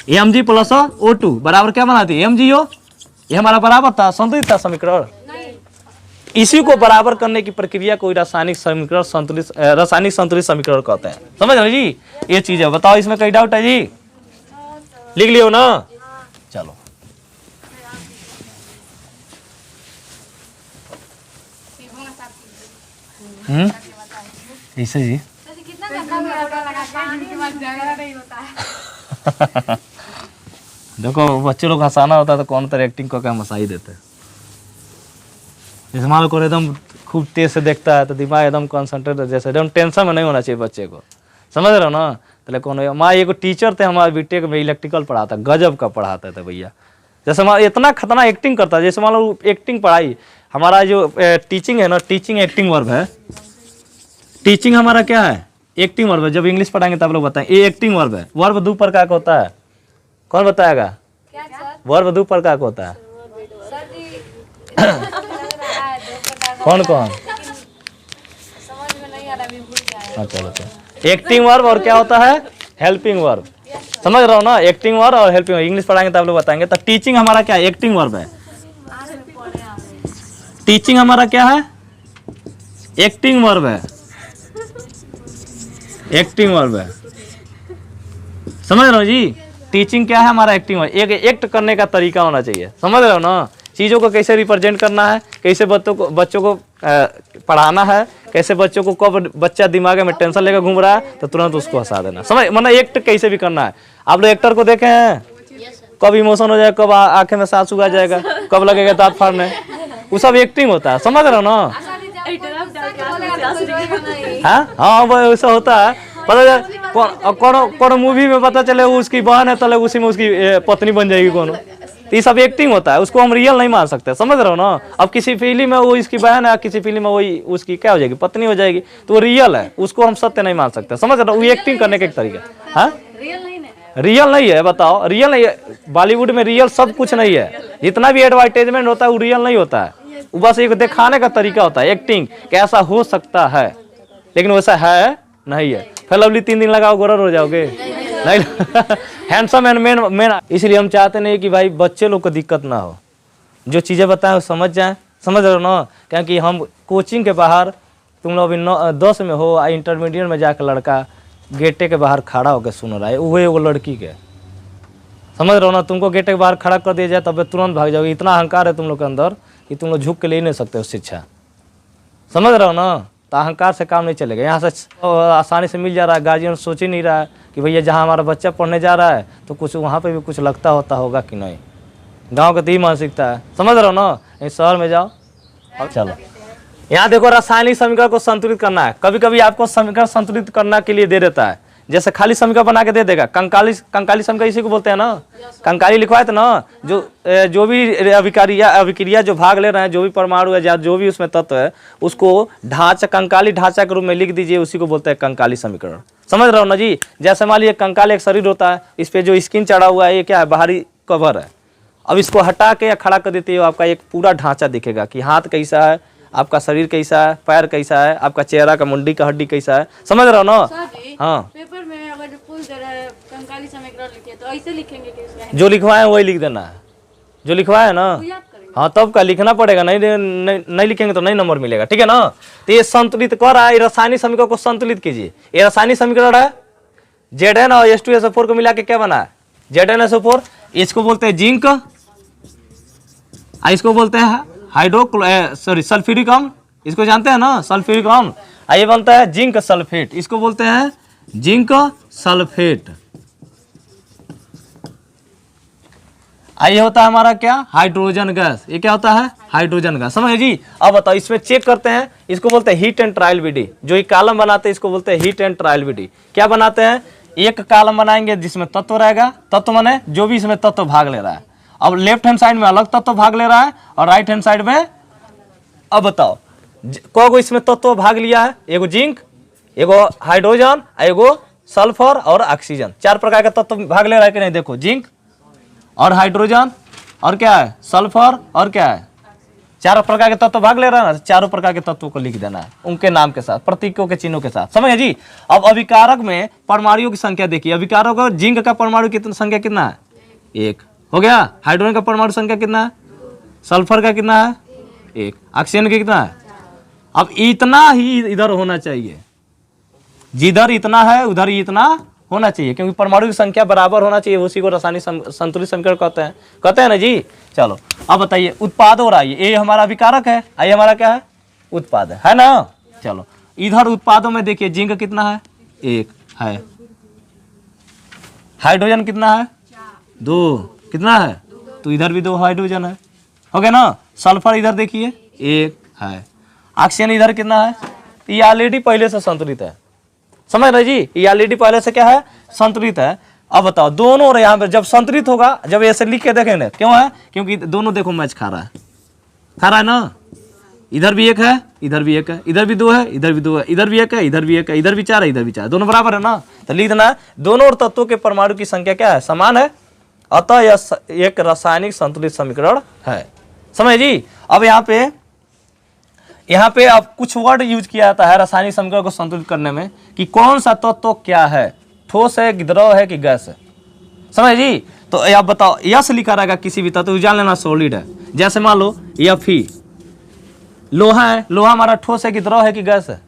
[SPEAKER 1] Mg प्लस O2 बराबर क्या बनाती है? MgO। ये हमारा बराबर था, संतुलित था समीकरण। इसी को बराबर करने की प्रक्रिया को रासायनिक समीकरण रासायनिक संतुलित समीकरण कहते हैं। समझ रहे जी? ये चीज है। बताओ इसमें कई डाउट है जी? लिख लियो ना? चलो ऐसे जी देखो बच्चे लोग हंसाना होता है तो कौन तरह एक्टिंग करके हम हंसा ही देते हैं। जैसे मान लो एकदम खूब तेज से देखता है तो दिमाग एकदम कंसंट्रेट, जैसे एकदम टेंशन में नहीं होना चाहिए बच्चे को। समझ रहे हो ना? तो कौन माँ एक टीचर थे हमारे बीटेक में, इलेक्ट्रिकल पढ़ाता, गजब का पढ़ाते थे भैया। जैसे हमारा इतना खतरनाक एक्टिंग करता है। जैसे मान लो एक्टिंग पढ़ाई, हमारा जो टीचिंग है ना, टीचिंग एक्टिंग वर्ब है। टीचिंग हमारा क्या है? एक्टिंग वर्ब है। जब इंग्लिश पढ़ाएंगे तब लोग बताएं ये एक्टिंग वर्ब है। वर्ब दो प्रकार का होता है, कौन बताएगा? वर्ब दो प्रकार का होता है। कौन कौन? चलो एक्टिंग वर्ब और क्या होता है? Helping verb. समझ रहे हो ना? एक्टिंग वर्ब और हेल्पिंग वर्ब इंग्लिश पढ़ाएंगे तब लोग बताएंगे। तो टीचिंग हमारा क्या है? एक्टिंग वर्ब है। टीचिंग हमारा क्या है? एक्टिंग वर्ब है। एक्टिंग वर्ब है। समझ रहे हो जी? टीचिंग क्या है? हमारा एक्टिंग वर्ब। एक एक्ट करने का तरीका होना चाहिए। समझ रहे हो ना? चीज़ों को कैसे रिप्रेजेंट करना है, कैसे बच्चों को पढ़ाना है, कैसे बच्चों को, कब बच्चा दिमाग में टेंशन लेकर घूम रहा है तो तुरंत उसको हंसा देना। समझ मतलब एक्ट कैसे भी करना है। आप लोग एक्टर को देखे हैं? कब इमोशन हो जाएगा, कब आंखें में सांस उगा जाएगा, कब लगेगा दांत फाड़ने, वो सब एक्टिंग होता है। समझ रहे हो ना? हाँ वो ऐसा होता है। पता कौन मूवी में पता चले वो उसकी बहन है, तले उसी में उसकी पत्नी बन जाएगी कौन। तो ये सब एक्टिंग होता है, उसको हम रियल नहीं मान सकते। समझ रहे हो ना? अब किसी फिल्म में वो इसकी बहन है, किसी फिल्म में वही उसकी क्या हो जाएगी? पत्नी हो जाएगी, तो वो रियल है, उसको हम सत्य नहीं मान सकते। समझ रहे हो? वो एक्टिंग करने का एक तरीका। हाँ रियल नहीं है। बताओ रियल नहीं है? बॉलीवुड में रियल सब कुछ नहीं है। जितना भी एडवर्टाइजमेंट होता है वो रियल नहीं होता है। वो बस एक दिखाने का तरीका होता है, एक्टिंग कैसा हो सकता है, लेकिन वैसा है नहीं है। फिर लवली 3 दिन लगाओ गोरर हो जाओगे नहीं। Handsome and man. इसलिए हम चाहते नहीं कि भाई बच्चे लोग को दिक्कत ना हो, जो चीज़ें बताएं वो समझ जाएं। समझ रहे हो ना? क्योंकि हम कोचिंग के बाहर, तुम लोग अभी 10 में हो, इंटरमीडिएट में जाकर लड़का गेटे के बाहर खड़ा होकर सुन रहा है, वो एगो लड़की के। समझ रहे हो ना? तुमको गेटे के बाहर खड़ा कर दिया जाए तब तुरंत भाग जाओगे। इतना अहंकार है तुम लोग के अंदर कि तुम लोग झुक के ले नहीं सकते हो शिक्षा। समझ रहे हो ना? तो अहंकार से काम नहीं चलेगा। यहाँ से आसानी से मिल जा रहा है, गार्जियन सोच ही नहीं रहा है कि भैया जहाँ हमारा बच्चा पढ़ने जा रहा है तो कुछ वहाँ पे भी कुछ लगता होता होगा कि नहीं। गांव का तो यही मानसिकता है। समझ रहे हो ना? शहर में जाओ। अब चलो यहाँ देखो, रासायनिक समीकरण को संतुलित करना है। कभी कभी आपको समीकरण संतुलित करने के लिए दे देता है, जैसे खाली समीकरण बना के दे देगा। कंकाली समीकरण इसी को बोलते हैं ना। कंकाली लिखवाए थे ना, जो भी अभिक्रिया जो भाग ले रहे हैं, जो भी परमाणु है या जो भी उसमें तत्व है, उसको ढांचा, कंकाली ढांचा के रूप में लिख दीजिए। उसी को बोलते हैं कंकाली समीकरण। समझ रहे हो ना जी? जैसे मान लीजिए कंकाल एक शरीर होता है, इस पे जो स्किन चढ़ा हुआ है ये क्या है? बाहरी कवर है। अब इसको हटा के या खड़ा कर देते हो, आपका एक पूरा ढांचा दिखेगा कि हाथ कैसा है, आपका शरीर कैसा है, पैर कैसा है, आपका चेहरा का मुंडी का हड्डी कैसा है। समझ रहे हो ना? हाँ
[SPEAKER 2] पेपर में अगर पूछ दे रहा है कंकाली समीकरण लिखे तो ऐसे लिखेंगे कि उसका
[SPEAKER 1] जो लिखवाए वही लिख देना है, जो लिखवाए ना। हाँ तब का लिखना पड़ेगा, नहीं लिखेंगे तो नहीं नंबर मिलेगा। ठीक है ना? तो ये संतुलित कर रहा है, रासायनिक समीकरण को संतुलित कीजिए। ये रासायनिक समीकरण है, Zn और H2SO4 को मिला के क्या बना है? ZnSO4। इसको बोलते हैं जिंक, इसको बोलते हैं सल्फ्यूरिक अम्ल। इसको जानते हैं ना? सल्फ्यूरिक अम्ल। ये बनता है जिंक सल्फेट, इसको बोलते हैं जिंक सल्फेट। ये होता है हमारा क्या? Hydrogen gas. ये क्या होता है? Hydrogen gas. समझ जी? अब बताओ, इसमें चेक करते हैं। इसको बोलते हैं हीट एंड ट्रायल विधि। जो एक कॉलम बनाते हैं इसको बोलते हैं हीट एंड ट्रायल विधि। क्या बनाते हैं? एक कॉलम बनाएंगे जिसमें तत्व रहेगा, तत्व माने जो भी इसमें तत्व भाग ले रहा है। अब लेफ्ट हैंड साइड में अलग तत्व भाग ले रहा है और राइट हैंड साइड में, अब बताओ को इसमें तत्व भाग लिया है? एगो जिंक, एगो हाइड्रोजन, एगो सल्फर और ऑक्सीजन। 4 प्रकार का तत्व भाग ले रहा है कि नहीं? देखो जिंक और हाइड्रोजन और क्या है? सल्फर और क्या है? चारों प्रकार के तत्व भाग ले रहा है ना, चारों प्रकार के तत्वों को लिख देना है उनके नाम के साथ, प्रतीकों के चिन्हों के साथ। समझ जी। अब अभिकारक में परमाणुओं की संख्या देखिए। अभिकारक और जिंक का परमाणु कितना संख्या कितना है? 1 हो गया। हाइड्रोजन का परमाणु संख्या कितना है? सल्फर का कितना है? 1। ऑक्सीजन का कितना है? अब इतना ही इधर होना चाहिए, जिधर इतना है उधर ही इतना होना चाहिए, क्योंकि परमाणु की संख्या बराबर होना चाहिए, उसी को रासायनिक संतुलित समीकरण कहते हैं ना जी। चलो अब बताइए उत्पाद हो रहा है, ये हमारा अभिकारक है, ये हमारा क्या है? उत्पाद है ना। चलो इधर उत्पादों में देखिए जिंक कितना है? 1 है। हाइड्रोजन कितना है? 2। कितना है? तो इधर भी 2 हाइड्रोजन है, हो गया ना। सल्फर इधर देखिए 1 है। ऑक्सीजन इधर कितना है? तो ये ऑलरेडी पहले से संतुलित है, समझ रहे जी। ये ऑलरेडी पहले से क्या है? संतुलित है। अब बताओ दोनों और यहाँ पे जब संतुलित होगा, जब ऐसे लिख के देखेंगे क्यों है? क्योंकि दोनों देखो मैच खा रहा है ना। इधर भी 1 है, इधर भी 1 है, इधर भी 2 है, इधर भी 2 है, इधर भी 1 है, इधर भी 1 है, इधर भी 4 है, इधर भी 4 है, दोनों बराबर है ना। तो लिख देना दोनों और तत्वों के परमाणु की संख्या क्या है? समान है, अतः यह एक रासायनिक संतुलित समीकरण है। समझ जी। अब यहाँ पे अब कुछ वर्ड यूज किया जाता है रासायनिक समीकरण को संतुलित करने में, कि कौन सा तत्व क्या है, ठोस है कि द्रव है कि गैस है। समझ जी। तो आप बताओ, यस लिखा रहेगा किसी भी तत्व, जान लेना सॉलिड है। जैसे मान लो Fe, लोहा है, लोहा हमारा ठोस है कि द्रव है कि गैस है?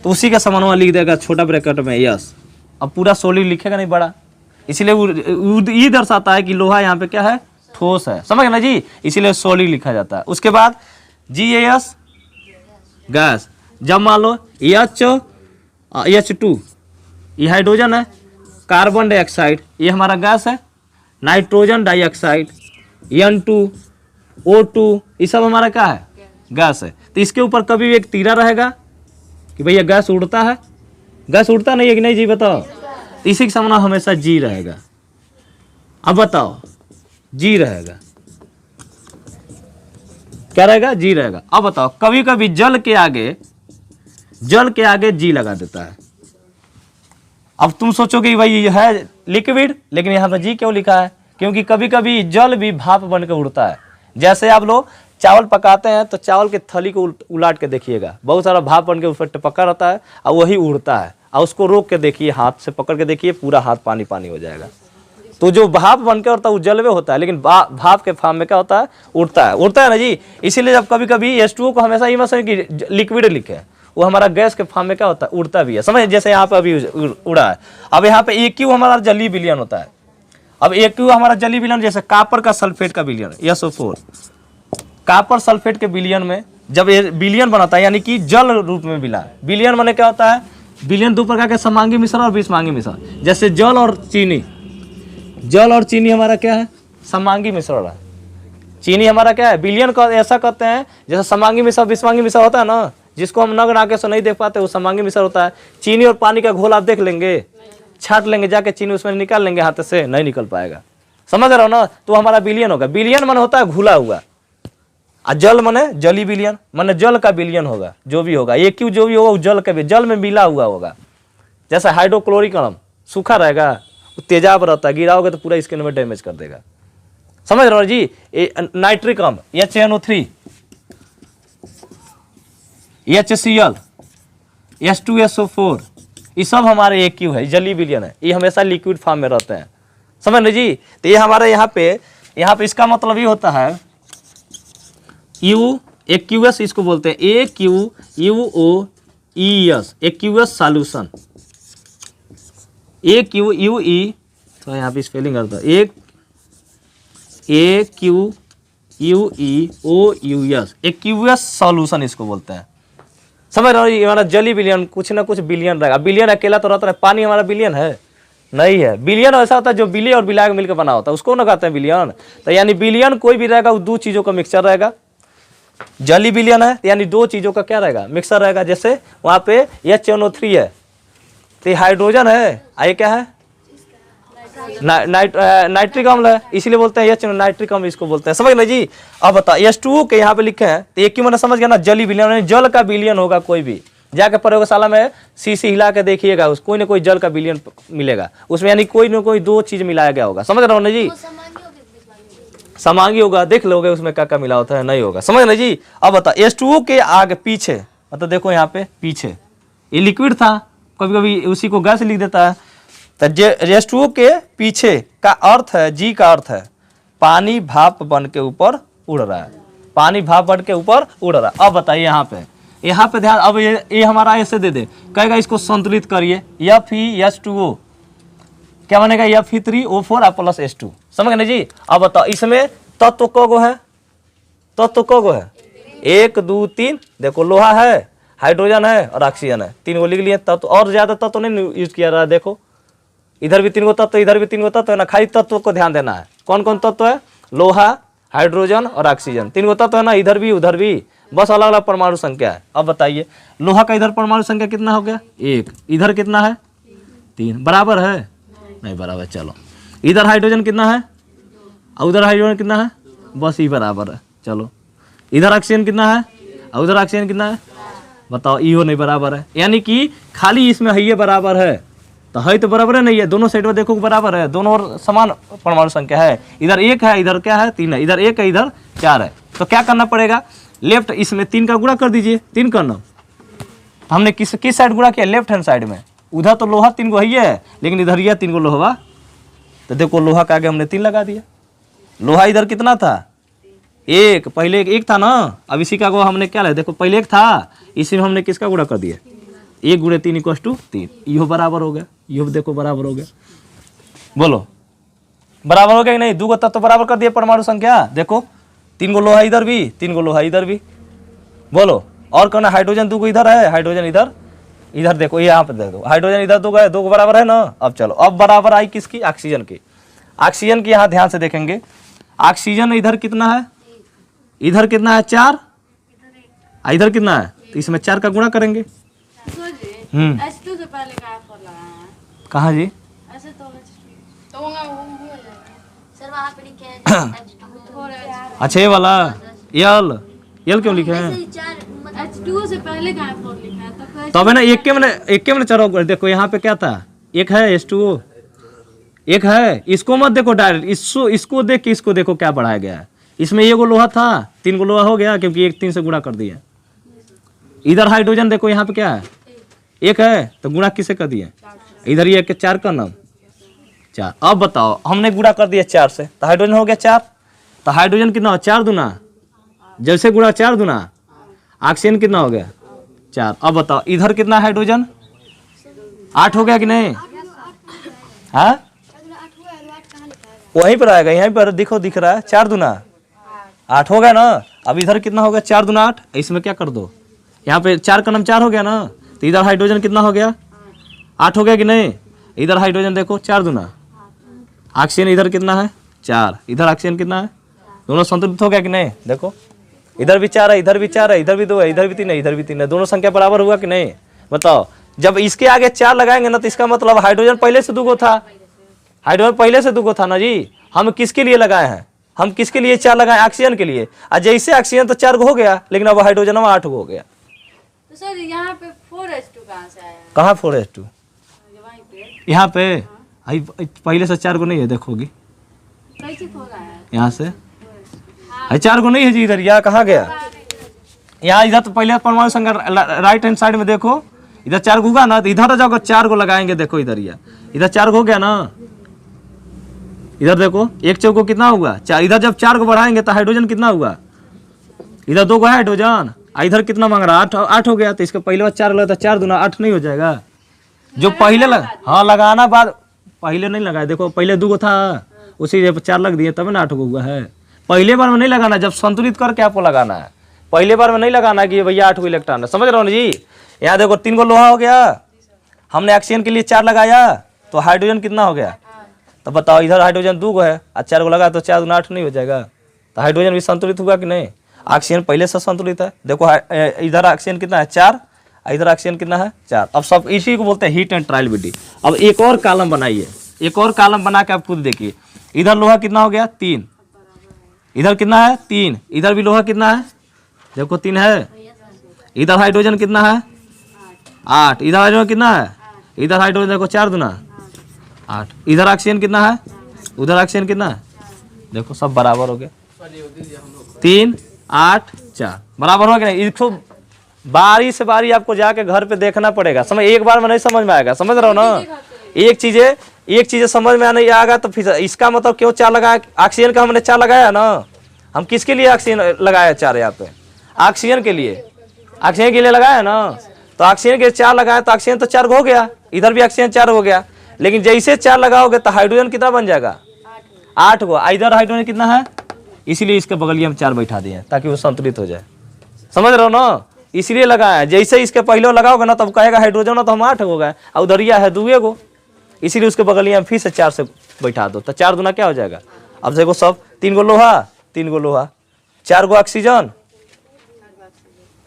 [SPEAKER 1] तो उसी का समान लिख देगा छोटा ब्रैकेट में यस। अब पूरा सॉलिड लिखेगा नहीं बड़ा, इसीलिए ये दर्शाता है कि लोहा यहाँ पे क्या है? ठोस है। समझ ना जी, इसीलिए सॉलिड लिखा जाता है। उसके बाद GAS गैस। जब मान लो H2 ये हाइड्रोजन है, कार्बन डाइऑक्साइड ये हमारा गैस है, नाइट्रोजन डाइऑक्साइड N2O2 ये सब हमारा क्या है? गैस है। तो इसके ऊपर कभी भी एक तीरा रहेगा कि भैया गैस उड़ता है, गैस उड़ता नहीं है कि नहीं जी? बताओ। तो इसी के सामने हमेशा G रहेगा। अब बताओ G रहेगा, क्या रहेगा? G रहेगा। अब बताओ कभी कभी जल के आगे G लगा देता है। अब तुम सोचोगे कि भाई ये है लिक्विड, लेकिन यहाँ पर G क्यों लिखा है? क्योंकि कभी कभी जल भी भाप बनकर उड़ता है। जैसे आप लोग चावल पकाते हैं तो चावल के थली को उलाट के देखिएगा, बहुत सारा भाप बन के ऊपर टपका रहता है और वही उड़ता है। और उसको रोक के देखिए, हाथ से पकड़ के देखिए, पूरा हाथ पानी पानी हो जाएगा। तो जो भाप बनकर होता है वो जल में होता है, लेकिन भाप के फॉर्म में क्या होता है? उड़ता है ना जी। इसीलिए जब कभी कभी H2O को हमेशा ये मत समझ कि लिक्विड लिखे, वो हमारा गैस के फॉर्म में क्या होता है? उड़ता भी है। समझ, जैसे यहाँ पे अभी उड़ा है। अब यहाँ पे AQ हमारा जलीय विलयन होता है। अब AQ हमारा जलीय विलयन, जैसे कापर का सल्फेट का विलयन SO4, कापर सल्फेट के विलयन में जब ये विलयन बनाता है, यानी कि जल रूप में मिला। विलयन माने क्या होता है? विलयन 2 प्रकार के समांगी मिश्रण और विषमांगी मिश्रण। जैसे जल और चीनी हमारा क्या है? समांगी मिश्रण है। चीनी हमारा क्या है? विलयन का ऐसा कहते हैं जैसे समांगी मिश्रण विषमांगी मिश्रण होता है ना, जिसको हम नग्न आंखें से नहीं देख पाते, वो समांगी मिश्रण होता है। चीनी और पानी का घोल आप देख लेंगे, छाट लेंगे जाके, चीनी उसमें निकाल लेंगे, हाथ से नहीं निकल पाएगा। समझ रहे हो ना? तो हमारा विलयन होगा। विलयन मन होता है घुला हुआ, और जल मने जली विलयन, माने जल का विलयन होगा। जो भी होगा AQ जो भी होगा वो जल में मिला हुआ होगा। जैसे हाइड्रोक्लोरिक अम्ल सूखा रहेगा, वो तेजाब रहता है, गिराओगे तो पूरा स्किन में डैमेज कर देगा। समझ रहे हो जी। नाइट्रिक अम्ल HNO3, HCl, H2SO4 ये सब हमारे AQ है, जलीय विलयन है। ये हमेशा लिक्विड फॉर्म में रहते हैं। समझ रहे जी। तो ये हमारे यहाँ पे इसका मतलब ये होता है AQS, इसको बोलते हैं AQUOES, AQS सॉल्यूशन। AQUE, तो यहाँ पे स्पेलिंग करता है AQUEOUS, AQS सॉल्यूशन इसको बोलते हैं। समझ रहे हो? ये हमारा जली विलयन, कुछ ना कुछ विलयन रहेगा। विलयन अकेला तो रहता है, पानी हमारा विलयन है नहीं है। विलयन ऐसा होता है जो बिली और बिला के मिलकर बना होता है, उसको ना कहते हैं विलयन। तो यानी विलयन कोई भी रहेगा वो 2 चीजों का मिक्सचर रहेगा। जली विलयन है यानी 2 चीजों का क्या रहेगा? मिक्सर रहेगा। जैसे वहां पे HNO3 है, तो हाइड्रोजन है, ये क्या है? नाइट्रिक अम्ल है, इसलिए बोलते हैं HNO नाइट्रिक अम्ल इसको बोलते हैं। समझ लो जी। अब बताओ H2O के यहाँ पे लिखे हैं, तो एक मैंने समझ गया ना, जली विलयन, जल का विलयन होगा। कोई भी जाके प्रयोगशाला में शीशी हिला के देखिएगा, उस कोई ना कोई जल का विलयन मिलेगा उसमें, यानी कोई ना कोई 2 चीज मिलाया गया होगा। समझ रहे हो ना जी। समांगी होगा, देख लोगे उसमें क्या क्या मिला होता है, नहीं होगा, समझ ना जी। अब बता H2O के आगे पीछे, मतलब देखो यहाँ पे पीछे ये लिक्विड था, कभी कभी उसी को गैस लिख देता है। तो H2O के पीछे का अर्थ है, जी का अर्थ है पानी भाप बन के ऊपर उड़ रहा है, पानी भाप बन के ऊपर उड़ रहा है। अब बताइए यहाँ पे ध्यान, अब ये हमारा ऐसे दे दे, कहेगा इसको संतुलित करिए, Fe2O क्या बनेगा, Fe3O4 प्लस H2, समझ गए ना जी। अब बताओ इसमें तत्व कगो है, तत्व कगो है, 1 2 3, देखो लोहा है, हाइड्रोजन है और ऑक्सीजन है, 3 गो लिख लिए तत्व, और ज्यादा तत्व नहीं यूज किया रहा है। देखो इधर भी 3 गो तत्व, इधर भी 3 गो तत्व है ना, खाली तत्व को ध्यान देना है। कौन कौन तत्व है, लोहा, हाइड्रोजन और ऑक्सीजन, 3 गो तत्व है ना, इधर भी उधर भी, बस अलग अलग परमाणु संख्या है। अब बताइए लोहा का इधर परमाणु संख्या कितना हो गया, 1, इधर कितना है 3, बराबर है, नहीं बराबर, चलो इधर हाइड्रोजन कितना है और उधर हाइड्रोजन कितना है, बस ये बराबर है, चलो इधर ऑक्सीजन कितना है और उधर ऑक्सीजन कितना है, बताओ इहो नहीं बराबर है, यानी कि खाली इसमें है ये बराबर है, तो है तो बराबर है, नहीं है, दोनों साइड में देखो बराबर है, दोनों ओर समान परमाणु संख्या है, इधर 1 है, इधर क्या है 3 है, इधर 1 है, इधर 4 है। तो क्या करना पड़ेगा, लेफ्ट इसमें 3 का गुणा कर दीजिए, 3 करना, हमने किस साइड गुणा किया, लेफ्ट हैंड साइड में, उधर तो लोहा 3 गो है, लेकिन इधर ये 3 गो लोहा, तो देखो लोहा के आगे हमने 3 लगा दिया, लोहा इधर कितना था 1, पहले 1 था ना, अब इसी का हमने क्या लिया, देखो पहले 1 था, इसी में हमने किसका गुणा कर दिया, 1 गुणे 3 = 3, यो बराबर हो गया, यो देखो बराबर हो गया, बोलो बराबर हो गया कि नहीं, 2 गो तत्व बराबर कर दिया परमाणु संख्या, देखो 3 गो लोहा इधर भी, 3 गो लोहा इधर भी, बोलो और कहना हाइड्रोजन 2 गो इधर है, हाइड्रोजन इधर, इधर देखो यहाँ पे देखो हाइड्रोजन इधर 2 गो है, 2 गो बराबर है ना। अब चलो अब बराबर आई किसकी, ऑक्सीजन की, ऑक्सीजन की यहाँ ध्यान से देखेंगे, ऑक्सीजन इधर कितना है, इधर कितना है 4, इधर कितना है, तो इसमें 4 का गुणा करेंगे।
[SPEAKER 2] H2 से पहले का F4 लगाया है,
[SPEAKER 1] कहाँ जी,
[SPEAKER 2] ऐसे तो H2 तो वो हो जाएगा
[SPEAKER 3] सर वहाँ पे लिखे हैं
[SPEAKER 1] अच्छा ये वाला यल क्यों लिखे हैं,
[SPEAKER 2] H2 से पहले का F4 लिखा है, तो फिर
[SPEAKER 1] तब है ना एक में चलो देखो यहाँ पे क्या था, 1 है H2O, 1 है, इसको मत देखो डायरेक्ट, इसको देख के इसको देखो क्या बढ़ाया गया है, इसमें 1 गो लोहा था, 3 गो लोहा हो गया, क्योंकि 1 3 से गुणा कर दिया। इधर हाइड्रोजन देखो यहाँ पे क्या है, 1 है, तो गुणा किसे कर दिया, इधर ये 4 का नाम 4। अब बताओ हमने गुणा कर दिया 4 से, तो हाइड्रोजन हो गया 4, तो हाइड्रोजन कितना हो 4 दूना, जैसे गुणा 4 दूना, ऑक्सीजन कितना हो गया 4। अब बताओ इधर कितना हाइड्रोजन 8 हो गया कि नहीं, हाँ वहीं पर आएगा, यहीं पर दिख रहा है 4 दूना 8 हो गया ना। अब इधर कितना हो गया 4 दूना 8, इसमें क्या कर दो, यहाँ पे 4 का नाम 4 हो गया ना, तो इधर हाइड्रोजन कितना हो गया 8 हो गया कि नहीं, इधर हाइड्रोजन देखो 4 दूना, ऑक्सीजन इधर कितना है 4, इधर ऑक्सीजन कितना है, दोनों संतुलित हो गया कि नहीं, देखो इधर भी 4 है, इधर भी 4 है, इधर भी 2 है, इधर भी 3 है, इधर भी 3 है, दोनों संख्या बराबर हुआ कि नहीं, बताओ। जब इसके आगे 4 लगाएंगे ना, तो इसका मतलब हाइड्रोजन पहले से 2 गो था, हाइड्रोजन पहले से 2 गो था ना जी, हम किसके लिए लगाए हैं, हम किसके लिए 4 लगाए, ऑक्सीजन के लिए, और जैसे ऑक्सीजन तो 4 गो हो गया, लेकिन अब हाइड्रोजन 8 गो हो गया।
[SPEAKER 2] तो सर यहाँ पे 4H2 कहाँ से आया है,
[SPEAKER 1] कहाँ 4H2,
[SPEAKER 2] वहीं पे
[SPEAKER 1] यहाँ पे पहले से 4 गो नहीं है, देखोगी
[SPEAKER 2] कैसे 4 आया है,
[SPEAKER 1] यहाँ से 4 गो नहीं है जी, इधर यहाँ कहाँ गया, यहाँ इधर तो पहले परमाणु संख्या राइट हैंड साइड में देखो, इधर 4 गो होगा ना, तो इधर जाओगे 4 गो लगाएंगे, देखो इधर इधर 4 गो हो गया ना, इधर देखो 1 चौको कितना हुआ 4, इधर जब 4 को बढ़ाएंगे तो हाइड्रोजन कितना हुआ, इधर 2 गो है हाइड्रोजन, इधर कितना मांग रहा 8 हो गया, तो इसका पहले बार 4 लगा, तो 4 दूना 8 नहीं हो जाएगा, जो पहले लगा, हाँ लगाना बाद पहले नहीं लगाया, देखो पहले 2 गो था, उसी जब 4 लग दिए तब ना 8 गो हुआ है, पहले बार में नहीं लगाना, जब संतुलित करके आपको लगाना है, पहले बार में नहीं लगाना कि भैया 8 गो इलेक्ट्रॉन है, समझ रहे हो ना जी। यहाँ देखो 3 गो लोहा हो गया, हमने ऑक्सीजन के लिए 4 लगाया, तो हाइड्रोजन कितना हो गया, तो बताओ इधर हाइड्रोजन 2 गो है और 4 गो लगा, तो 4 दूना 8 नहीं हो जाएगा, तो हाइड्रोजन भी संतुलित हुआ कि नहीं, ऑक्सीजन पहले से संतुलित है, देखो इधर ऑक्सीजन कितना है 4, इधर ऑक्सीजन कितना है 4। अब सब इसी को बोलते हैं हीट एंड ट्रायलबिलिटी। अब एक और कॉलम बनाइए, एक और कॉलम बना के आप खुद देखिए, इधर लोहा कितना हो गया 3, इधर कितना है 3, इधर भी लोहा कितना है देखो 3 है, इधर हाइड्रोजन कितना है 8, इधर हाइड्रोजन कितना है, इधर हाइड्रोजन देखो 4 दूना 8, इधर ऑक्सीजन कितना है, उधर ऑक्सीजन कितना है देखो सब बराबर हो गया, 3 8 4 बराबर हो गया। इसको बारी से बारी आपको जाके घर पे देखना पड़ेगा, समझ, एक बार में नहीं समझ में आएगा, समझ रहे हो ना। एक चीजें समझ में नहीं आएगा तो फिर इसका मतलब क्यों 4 लगाया, ऑक्सीजन का हमने 4 लगाया ना, हम किसके लिए ऑक्सीजन लगाया 4 यहाँ पे, ऑक्सीजन के लिए लगाया ना, तो ऑक्सीजन के 4 लगाया तो ऑक्सीजन तो 4 हो गया, इधर भी ऑक्सीजन 4 हो गया। लेकिन जैसे 4 लगाओगे तो हाइड्रोजन कितना बन जाएगा, 8 गो, इधर हाइड्रोजन कितना है, इसीलिए इसके बगलिए हम 4 बैठा दिए ताकि वो संतुलित हो जाए, समझ रहे हो ना, इसलिए लगाया। जैसे इसके पहले लगाओगे ना तब कहेगा हाइड्रोजन, तो हम 8 हो गए, और उधरिया है 2 गो, इसीलिए उसके बगलिए हम फिर से 4 से बैठा दो, तो 4 दूना क्या हो जाएगा। अब देखो सब 3 गो लोहा 4 गो ऑक्सीजन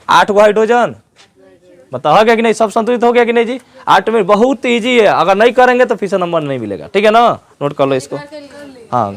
[SPEAKER 1] 8 गो हाइड्रोजन, बताओ हो गया कि नहीं, सब संतुलित हो गया कि नहीं जी। 8 में बहुत ईजी है, अगर नहीं करेंगे तो फिर से नंबर नहीं मिलेगा, ठीक है ना, नोट कर लो इसको। हाँ